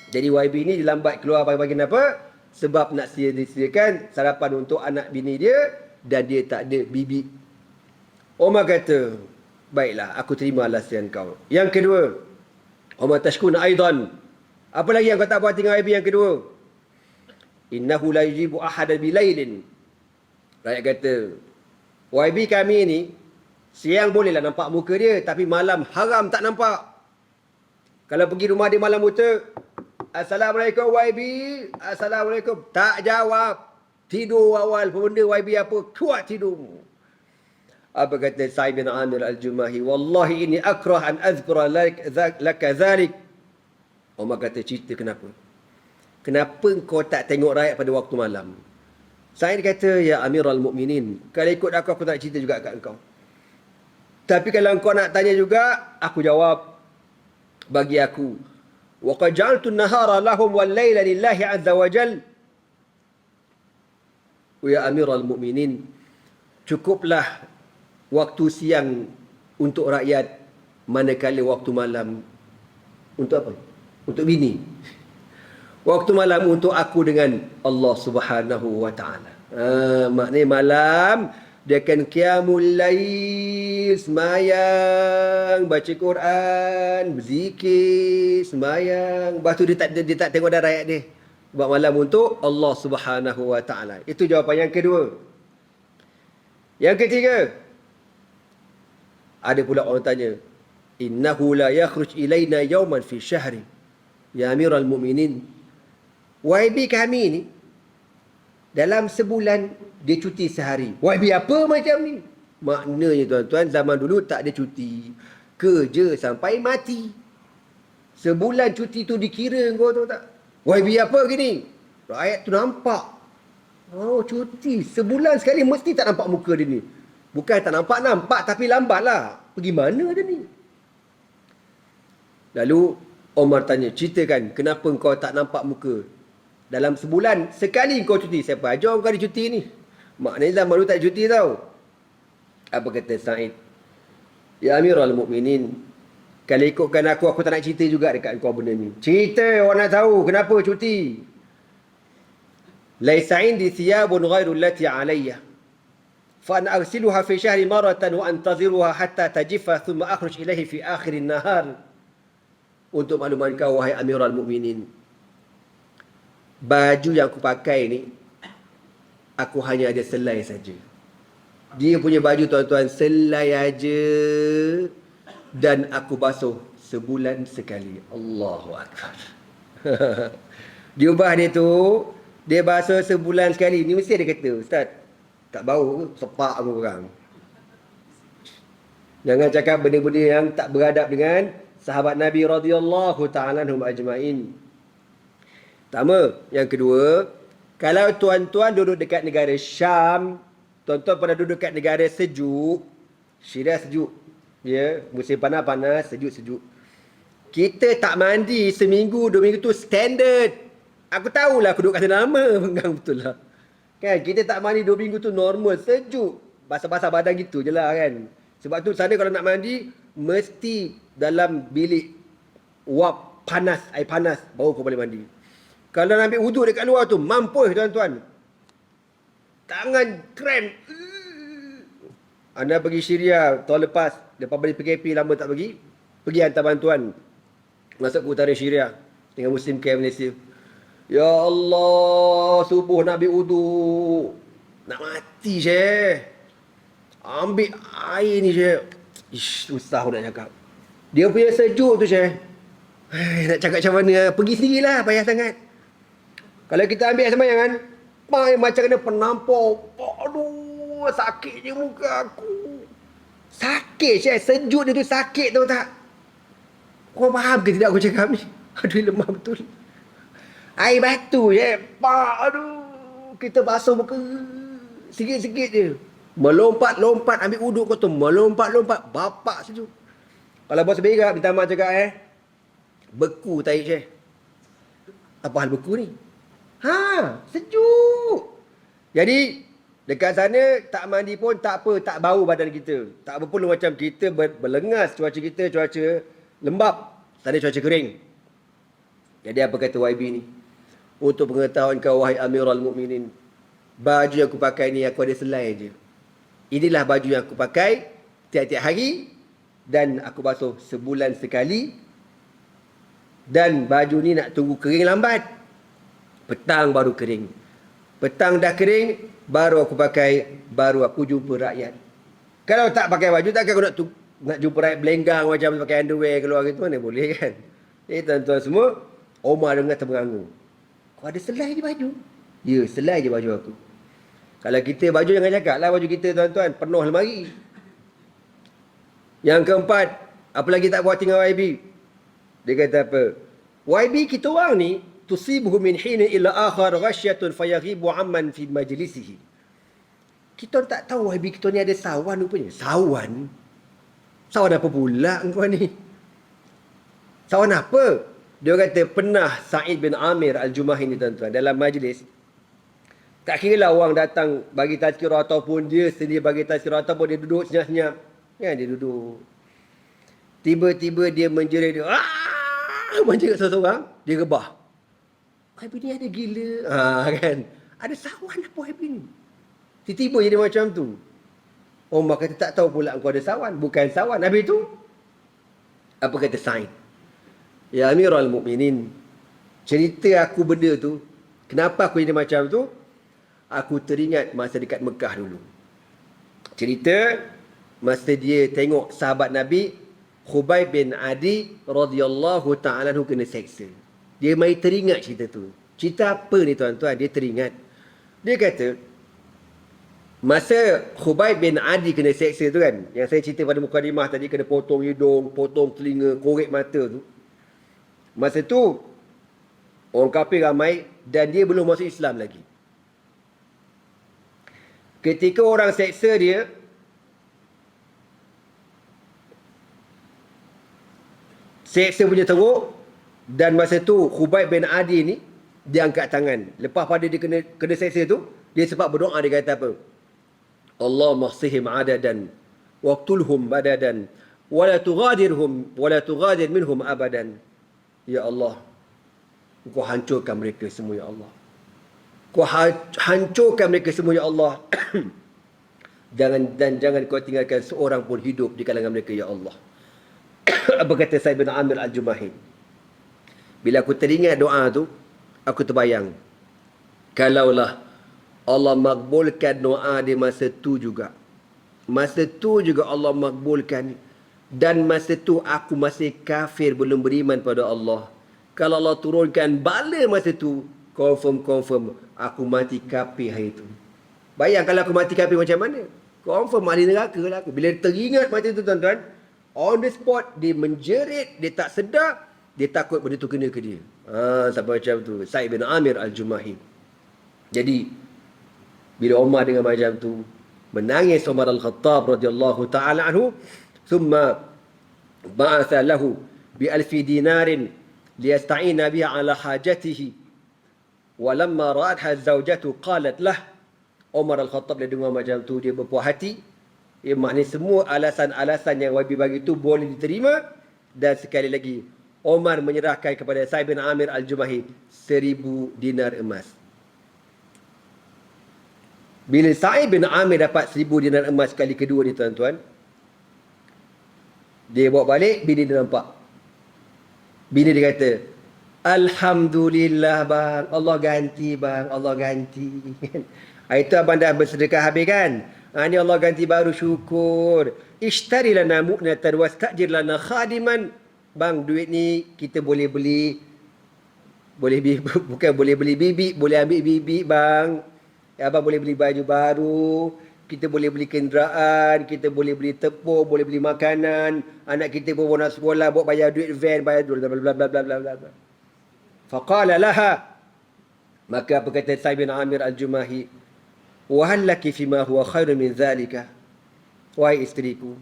Jadi YB ni dia lambat keluar pagi-pagi kenapa? Sebab nak disediakan sarapan untuk anak bini dia dan dia tak ada bibi. Umar kata, baiklah, aku terima alasan kau. Yang kedua, Umar tashkuna aidan. Apa lagi yang kau tak buat tinggal YB yang kedua? Innahu la yujibu ahada bilailin. Rakyat kata, YB kami ni siang bolehlah nampak muka dia, tapi malam haram tak nampak. Kalau pergi rumah dia malam buta, Assalamualaikum YB, Assalamualaikum, tak jawab. Tidur awal, benda YB apa, kuat tidur. Apa kata Sa'id bin Amir al-Jumahi, wallahi ini akrah an azkura laka dhalik. Umar kata, cerita kenapa? Kenapa kau tak tengok rakyat pada waktu malam? Sa'id kata, ya Amirul Mukminin, kalau ikut aku tak cerita juga kat engkau. Tapi kalau kau nak tanya juga, aku jawab. Bagi aku, wa qad ja'altu an-nahara lahum wal laila lillahi 'azza wa jal. Ya Amirul Mukminin, cukuplah waktu siang untuk rakyat, manakala waktu malam untuk apa? Untuk bini. Waktu malam untuk aku dengan Allah Subhanahu wa taala. Maknanya malam dia akan qiyamul lail, semayang, baca Quran, berzikir, semayang. Lepas tu dia tak tengok dah rakyat dia. Buat malam untuk Allah Subhanahu wa taala. Itu jawapan yang kedua. Yang ketiga, ada pula orang tanya, innahu la yakhruj ilaina yawman fi syahri. Ya Amirul Mukminin, YB kami ni dalam sebulan dia cuti sehari. YB apa macam ni? Maknanya tuan-tuan, zaman dulu tak ada cuti. Kerja sampai mati. Sebulan cuti tu dikira kau tahu tak? YB apa gini? Rakyat tu nampak. Oh, cuti. Sebulan sekali mesti tak nampak muka dia ni. Bukan tak nampak, tapi lambat lah. pergi mana dia ni? Lalu Omar tanya, ceritakan kenapa kau tak nampak muka? Dalam sebulan sekali kau cuti. Siapa ajar kau ada cuti ni? Maknanya zaman dulu tak ada cuti tau. Apa kata Sa'id? Ya Amirul Mukminin, kalau ikutkan aku tak nak cerita juga dekat kau benda ni. Cerita, orang nak tahu kenapa cuti. Laisa indi thiyabun ghairu allati alayya. Fa ana arsiluha fi shahri maratan wa antaziruha hatta tajiffa thumma akhruj ilaihi fi akhir an-nahar. Untuk makluman kau wahai Amirul Mukminin, baju yang aku pakai ni aku hanya ada selai saja. Dia punya baju tuan-tuan selai aja, dan aku basuh sebulan sekali. Allahu Akbar. Jubah dia tu dia basuh sebulan sekali. Ni mesti dia kata, Ustaz, tak bau ke? Sepak aku orang. Jangan cakap benda-benda yang tak beradab dengan sahabat Nabi radhiyallahu ta'ala anhum ajma'in. Pertama. Yang kedua, kalau tuan-tuan duduk dekat negara Syam, tuan-tuan pernah duduk dekat negara sejuk, Syria sejuk. Ya, musim panas-panas, sejuk-sejuk. Kita tak mandi seminggu, 2 minggu tu standard. Aku tahulah aku duduk kat sana lama, pegang betul lah. Kan, kita tak mandi 2 minggu tu normal, sejuk. Basah-basah badan gitu je lah kan. Sebab tu sana kalau nak mandi, mesti dalam bilik wap panas, air panas, baru kau boleh mandi. Kalau nak ambil wuduk dekat luar tu, mampus tuan-tuan. Tangan krem. Anda pergi Syria tahun lepas, lepas balik PKP lama tak pergi hantar bantuan masuk ke utara Syria dengan Muslim Care Malaysia. Ya Allah, subuh nak ambil wuduk, nak mati Syekh. Ambil air ni Syekh. Ish, susah aku nak cakap. Dia punya sejuk tu Syekh. Nak cakap macam mana? Pergi sendirilah, payah sangat. Kalau kita ambil sembahyang kan, macam kena penampau. Aduh, sakit je muka aku. Sakit Syekh, sejuk dia tu sakit tahu tak? Kau faham ke tidak aku cakap ni? Aduh, lemah betul. Air batu Syekh. Aduh, kita basuh muka sikit-sikit je. Melompat-lompat ambil wuduk kau tu. Melompat-lompat. Bapak sejuk. Kalau bos berak, minta maaf cakap beku tahi Syekh. Apa hal beku ni? Sejuk. Jadi dekat sana tak mandi pun tak apa, tak bau badan kita. Tak apa pun macam kita berlengas, cuaca kita cuaca lembap, sana cuaca kering. Jadi apa kata YB ni? Untuk pengetahuan kau wahai Amirul Mukminin, baju yang aku pakai ni aku ada selai je. Inilah baju yang aku pakai tiap-tiap hari dan aku basuh sebulan sekali. Dan baju ni nak tunggu kering lambat. Petang baru kering. Petang dah kering, baru aku pakai, baru aku jumpa rakyat. Kalau tak pakai baju, takkan aku nak jumpa rakyat belenggang macam pakai underwear keluar gitu, mana boleh kan? Tuan-tuan semua, Omar dengar termengangu. Kau ada selai je baju? Ya, selai je baju aku. Kalau kita baju, jangan cakap lah baju kita tuan-tuan, penuh lemari. Yang keempat, apa lagi tak puas dengan YB? Dia kata apa? YB kita orang ni, tusibuhu min hina ila akhar ghasyatun fayaghibu amman fi majlisihi. Kita tak tahu YB kita ni ada sawan rupanya. Sawan? Sawan apa pula engkau ni? Sawan apa? Dia kata pernah Sa'id bin Amir Al-Jumahi ni tuan-tuan dalam majlis. Tak kira lah orang datang bagi tazkirah ataupun dia sendiri bagi tazkirah ataupun dia duduk senyap-senyap. Kan dia duduk. Tiba-tiba dia menjerit dia. Menjerit seseorang. Dia rebah. YB ni ada gila. Kan. Ada sawan apa YB ni? Tiba-tiba jadi macam tu. Omar kata tak tahu pula kau ada sawan. Bukan sawan. Habis tu, apa kata Sa'id? Ya Amirul Mukminin, cerita aku benda tu, kenapa aku jadi macam tu? Aku teringat masa dekat Mekah dulu. Cerita masa dia tengok sahabat Nabi Khubayb bin Adi radhiyallahu ta'ala anhu kena seksa. Dia mai teringat cerita tu. Cerita apa ni tuan-tuan? Dia teringat. Dia kata, masa Khubayb bin Adi kena seksa tu kan, yang saya cerita pada mukadimah tadi, kena potong hidung, potong telinga, korek mata tu. Masa tu, orang kafir ramai dan dia belum masuk Islam lagi. Ketika orang seksa dia, Seksa punya teruk. Dan masa tu Khubayb bin Adi ni dia angkat tangan. Lepas pada dia kena seksa tu, dia sempat berdoa, dia kata apa? Allah mahsihim adadan waqtulhum badadan wala tughadir minhum abadan. Ya Allah, Kau hancurkan mereka semua, ya Allah. Kau hancurkan mereka semua, ya Allah. Jangan kau tinggalkan seorang pun hidup di kalangan mereka, ya Allah. Apa kata Sa'id bin Amir Al-Jumahi? Bila aku teringat doa tu, aku terbayang, kalaulah Allah makbulkan doa di masa tu juga. Masa tu juga Allah makbulkan. Dan masa tu aku masih kafir, belum beriman pada Allah. Kalau Allah turunkan bala masa tu, confirm aku mati kafir hari tu. Bayang kalau aku mati kafir macam mana? Confirm ahli neraka lah aku. Bila teringat macam tu tuan-tuan, on the spot dia menjerit, dia tak sedar, dia takut benda tu kena ke dia. Sampai macam tu. Sa'id bin Amir Al-Jumahi. Jadi bila Umar dengan macam tu, menangis Umar Al-Khattab radhiyallahu ta'ala anhu, thumma ba'atha lahu bi alfi dinarin liyasta'ina biha ala hajatihi. Walamma ra'atha zawjatu qalat lah. Umar Al-Khattab dia dengar macam tu, dia berpuas hati. Maknanya semua alasan-alasan yang Wabi bagi tu boleh diterima. Dan sekali lagi, Umar menyerahkan kepada Sa'id bin Amir Al-Jumahi 1000 dinar emas. Bila Sa'id bin Amir dapat 1000 dinar emas kali kedua ni tuan-tuan, dia bawa balik, bini dia nampak. Bini dia kata, Alhamdulillah bang, Allah ganti bang, Allah ganti. Itu abang dah bersedekah habis kan? Ni Allah ganti baru, syukur. Ishtari lana mu'natan wastajir lana khadiman. Bang, duit ni kita boleh beli, bukan boleh beli bibik, boleh ambil bibik bang. Abang boleh beli baju baru, kita boleh beli kenderaan, kita boleh beli tepung, boleh beli makanan, anak kita pun nak sekolah, buat bayar duit van, bayar duit bla bla bla bla bla bla. Faqala laha, maka apa kata Sa'id bin Amir Al-Jumahi, wa hal laki fima huwa khairun min zalika. Wahai isteriku,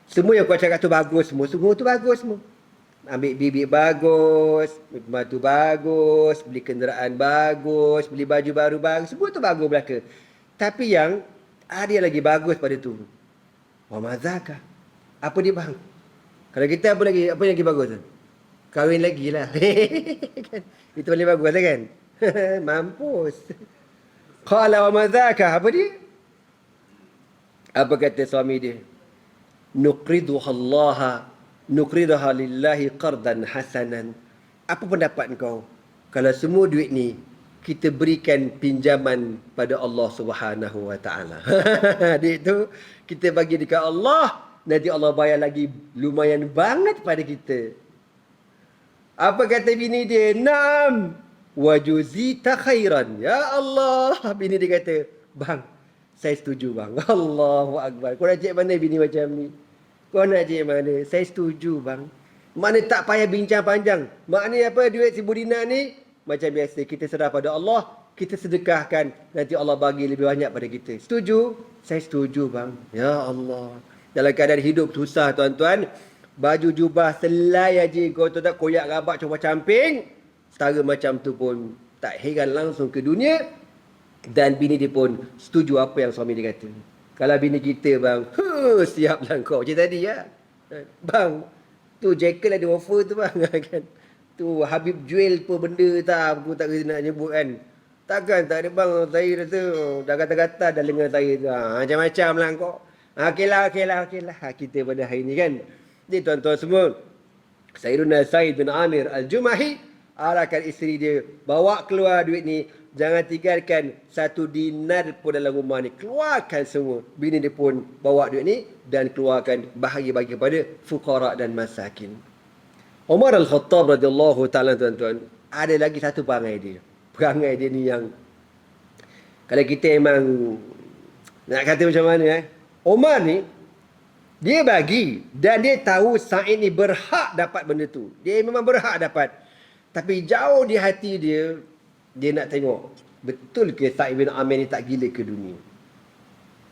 semua yang kau cakap tu bagus semua tu bagus semua. Ambil bibik bagus, batu bagus, beli kenderaan bagus, beli baju baru bagus, semua tu bagus belaka. Tapi yang ada lagi bagus pada tu. Wa mazaka. Apa dia bang? Kalau kita apa yang lagi bagus tu? Kahwin lagi lah. Itu paling bagus lah kan? Mampus. Qala wa mazaka. Apa dia? Apa kata suami dia? Nuqriduha lillahi qardan hasanan. Apa pendapat kau? Kalau semua duit ni kita berikan pinjaman pada Allah Subhanahu wa taala. Duit tu kita bagi dekat Allah, nanti Allah bayar lagi lumayan banget pada kita. Apa kata bini dia? Naam wa juzita khairan. Ya Allah, bini dia kata, bang, saya setuju bang. Allahu akbar. Kau nak cek mana bini macam ni? Kau nak cek mana? Saya setuju bang. Mana tak payah bincang panjang. Maknanya apa? Duit 1000 dinar ni macam biasa, kita serah pada Allah, kita sedekahkan, nanti Allah bagi lebih banyak pada kita. Setuju? Saya setuju bang. Ya Allah. Dalam keadaan hidup susah tuan-tuan, baju jubah selai aja kau tak koyak rabak coba camping, setara macam tu pun tak heran langsung ke dunia. Dan bini dia pun setuju apa yang suami dia kata. Kalau bini kita bang, siaplah kau macam tadi ya. Bang, tu jacket ada offer tu bang. Kan? Tu Habib jual apa benda tak, aku tak nak nyebut kan. Takkan tak ada bang, saya rasa dah kata-kata dah lengan saya tu. Macam-macam lah kau. Okeylah. Kita pada hari ni kan. Jadi tuan-tuan semua, Sayyiduna Sa'id bin Amir Al-Jumahi arahkan isteri dia, bawa keluar duit ni, jangan tinggalkan 1 dinar pun dalam rumah ni, keluarkan semua. Bini dia pun bawa duit ni dan keluarkan, bahagi-bagi kepada fuqara dan masakin. Umar Al-Khattab radhiyallahu ta'ala tuan-tuan, ada lagi satu perangai dia. Perangai dia ni yang, kalau kita memang nak kata macam mana Umar ni, dia bagi dan dia tahu Sa'id ni berhak dapat benda tu. Dia memang berhak dapat. Tapi jauh di hati dia, dia nak tengok, betul ke Sa'id bin Amir ni tak gila ke dunia?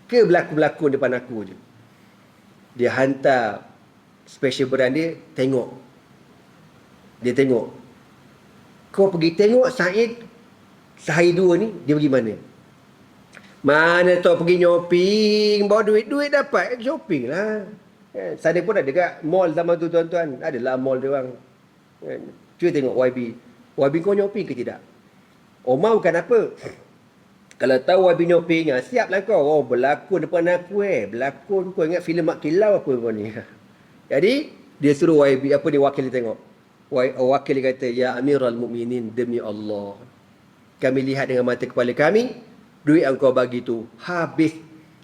Ke berlaku-berlaku depan aku je? Dia hantar special brand dia, tengok Dia tengok. Kau pergi tengok Said sehari dua ni, dia pergi mana? Mana tahu pergi shopping, bawa duit dapat, shopping lah. Kan? Saya pun ada dekat mall zaman tu tuan-tuan. Adalah mall dia orang. Kan? Cuba tengok YB. YB kau shopping ke tidak? Omar bukan apa. Kalau tahu YB shopping, siaplah kau. Oh, berlakon depan aku Berlakon, kau ingat filem Mak Kilau apa kau ni? Jadi, dia suruh YB, apa dia wakil dia tengok. Wakil dia kata, Ya Amirul Mukminin, demi Allah, kami lihat dengan mata kepala kami, duit yang kau bagi tu habis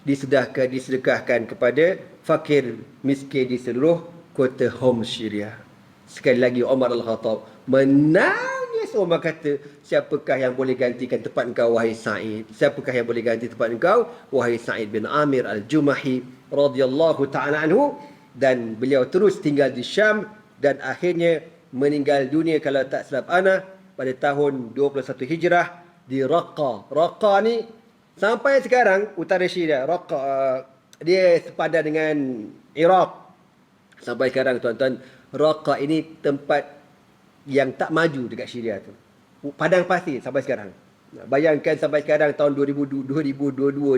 disedekahkan kepada fakir miskin di seluruh kota Homs Syria. Sekali lagi Umar Al-Khattab menangis. Umar kata, siapakah yang boleh gantikan tempat engkau wahai Sa'id? Siapakah yang boleh ganti tempat engkau wahai Sa'id bin Amir Al-Jumahi radhiyallahu ta'ala anhu? Dan beliau terus tinggal di Syam dan akhirnya meninggal dunia kalau tak silap ana pada tahun 21 Hijrah di Raqqa. Raqqa ni sampai sekarang utara Syria. Raqqa dia sepadan dengan Iraq. Sampai sekarang tuan-tuan, Raqqa ini tempat yang tak maju dekat Syria tu. Padang pasir sampai sekarang. Bayangkan sampai sekarang tahun 2022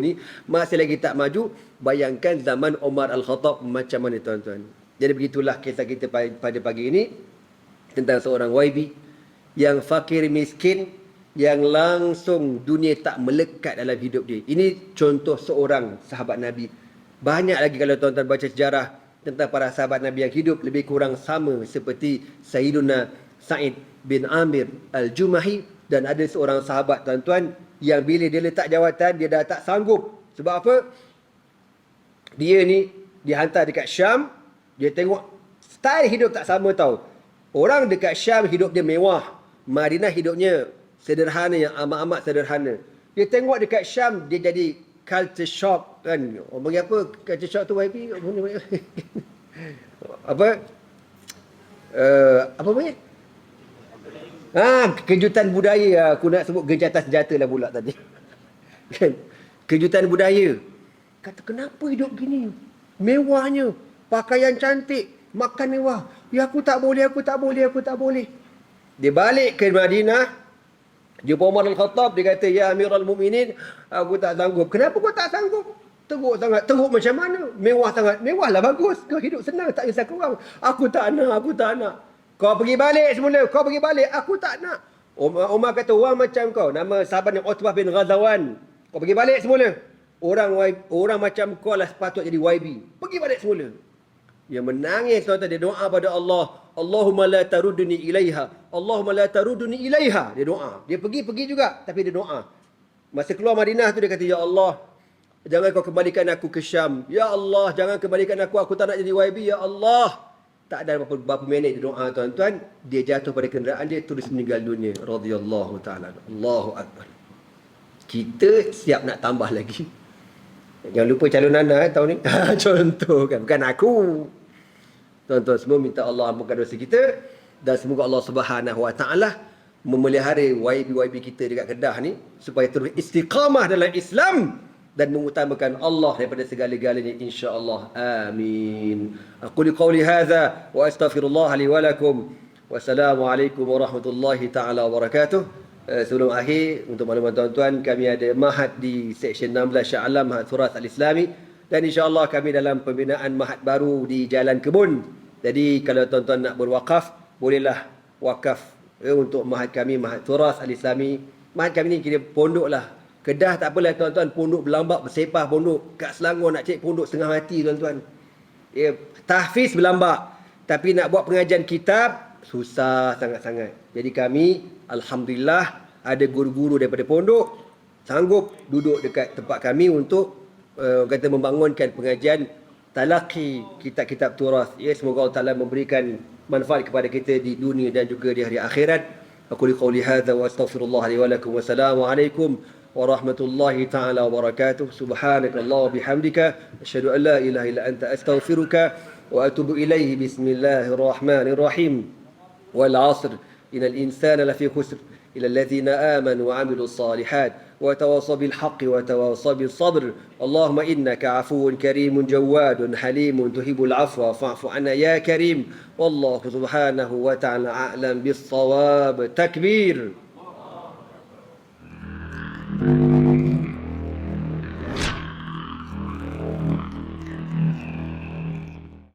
ni masih lagi tak maju. Bayangkan zaman Umar Al-Khattab macam mana tuan-tuan. Jadi begitulah kisah kita pada pagi ini tentang seorang YB yang fakir miskin, yang langsung dunia tak melekat dalam hidup dia. Ini contoh seorang sahabat Nabi. Banyak lagi kalau tuan-tuan baca sejarah tentang para sahabat Nabi yang hidup lebih kurang sama seperti Sayyiduna Sa'id bin Amir Al-Jumahi. Dan ada seorang sahabat tuan-tuan yang bila dia letak jawatan, dia dah tak sanggup. Sebab apa? Dia ni dihantar dekat Syam. Dia tengok style hidup tak sama tau. Orang dekat Syam hidup dia mewah. Madinah hidupnya sederhana, yang amat-amat sederhana. Dia tengok dekat Syam, dia jadi culture shock kan. Orang panggil apa culture shock tu YB? Apa? Apa panggil? Kejutan budaya. Aku nak sebut gencatan senjata lah pula tadi. Kan? Kejutan budaya. Kata, kenapa hidup gini? Mewahnya. Pakaian cantik. Makan mewah. Ya aku tak boleh. Dia balik ke Madinah. Jumpa Umar Al-Khattab. Dia kata, Ya Amirul Mukminin, aku tak sanggup. Kenapa kau tak sanggup? Teruk sangat. Teruk macam mana? Mewah sangat. Mewah lah bagus. Kau hidup senang. Tak kisah korang. Aku tak nak. Kau pergi balik semula. Aku tak nak. Umar kata, orang macam kau. Nama sahabat yang Utbah bin Ghazawan. Kau pergi balik semula. Orang macam kau lah sepatut jadi YB. Pergi balik semula. Dia menangis tuan-tuan. Dia doa pada Allah. Allahumma la tarudni ilaiha. Dia doa. Dia pergi juga. Tapi dia doa. Masa keluar Madinah tu dia kata, Ya Allah, jangan kau kembalikan aku ke Syam. Ya Allah, jangan kembalikan aku. Aku tak nak jadi YB. Ya Allah. Tak ada berapa minit dia doa tuan-tuan. Dia jatuh pada kenderaan dia. Terus meninggal dunia. Radhiyallahu ta'ala. Allahu Akbar. Kita siap nak tambah lagi. Jangan lupa calon Nana tahun ni. Contoh kan. Bukan aku. Tuan-tuan semua minta Allah ampunkan dosa kita. Dan semoga Allah Subhanahu Wa Ta'ala memelihara YB-YB kita dekat Kedah ni. Supaya terus istiqamah dalam Islam. Dan mengutamakan Allah daripada segala-galanya. InsyaAllah. Amin. Aquli qawli hadha. Wa astaghfirullah li walakum. Wassalamualaikum warahmatullahi ta'ala wabarakatuh. Sebelum akhir, untuk makluman tuan-tuan, kami ada Mahat di Seksyen 16 Shah Alam, Mahat Turas Al-Islami. Dan insyaAllah kami dalam pembinaan Mahat baru di Jalan Kebun. Jadi kalau tuan-tuan nak berwakaf, bolehlah wakaf untuk Mahat kami, Mahat Turas Al-Islami. Mahat kami ni kira pondok lah. Kedah tak apalah tuan-tuan, pondok berlambak, bersepah pondok. Kat Selangor nak cek pondok setengah mati tuan-tuan. Tahfiz berlambak. Tapi nak buat pengajian kitab, susah sangat-sangat. Jadi kami, Alhamdulillah, ada guru-guru daripada pondok sanggup duduk dekat tempat kami untuk kata membangunkan pengajian talaqi kitab-kitab turas. Semoga Allah Ta'ala memberikan manfaat kepada kita di dunia dan juga di hari akhirat. Aku liqauli hadza wa astaghfirullah li wa lakum. Wassalamualaikum warahmatullahi ta'ala wabarakatuh. Subhanakallah bihamdika asyhadu an la ilaha illa anta astaghfiruka wa atubu ilaihi. Bismillahirrahmanirrahim. Wal 'asr innal insana lafi khusr illa alladhina amanu wa 'amilus salihat وتواصوا بالحق وتواصوا بالصبر اللهم إنك عفو كريم جواد حليم تحب العفو فاعف عنا يا كريم والله سبحانه وتعالى أعلم بالصواب تكبير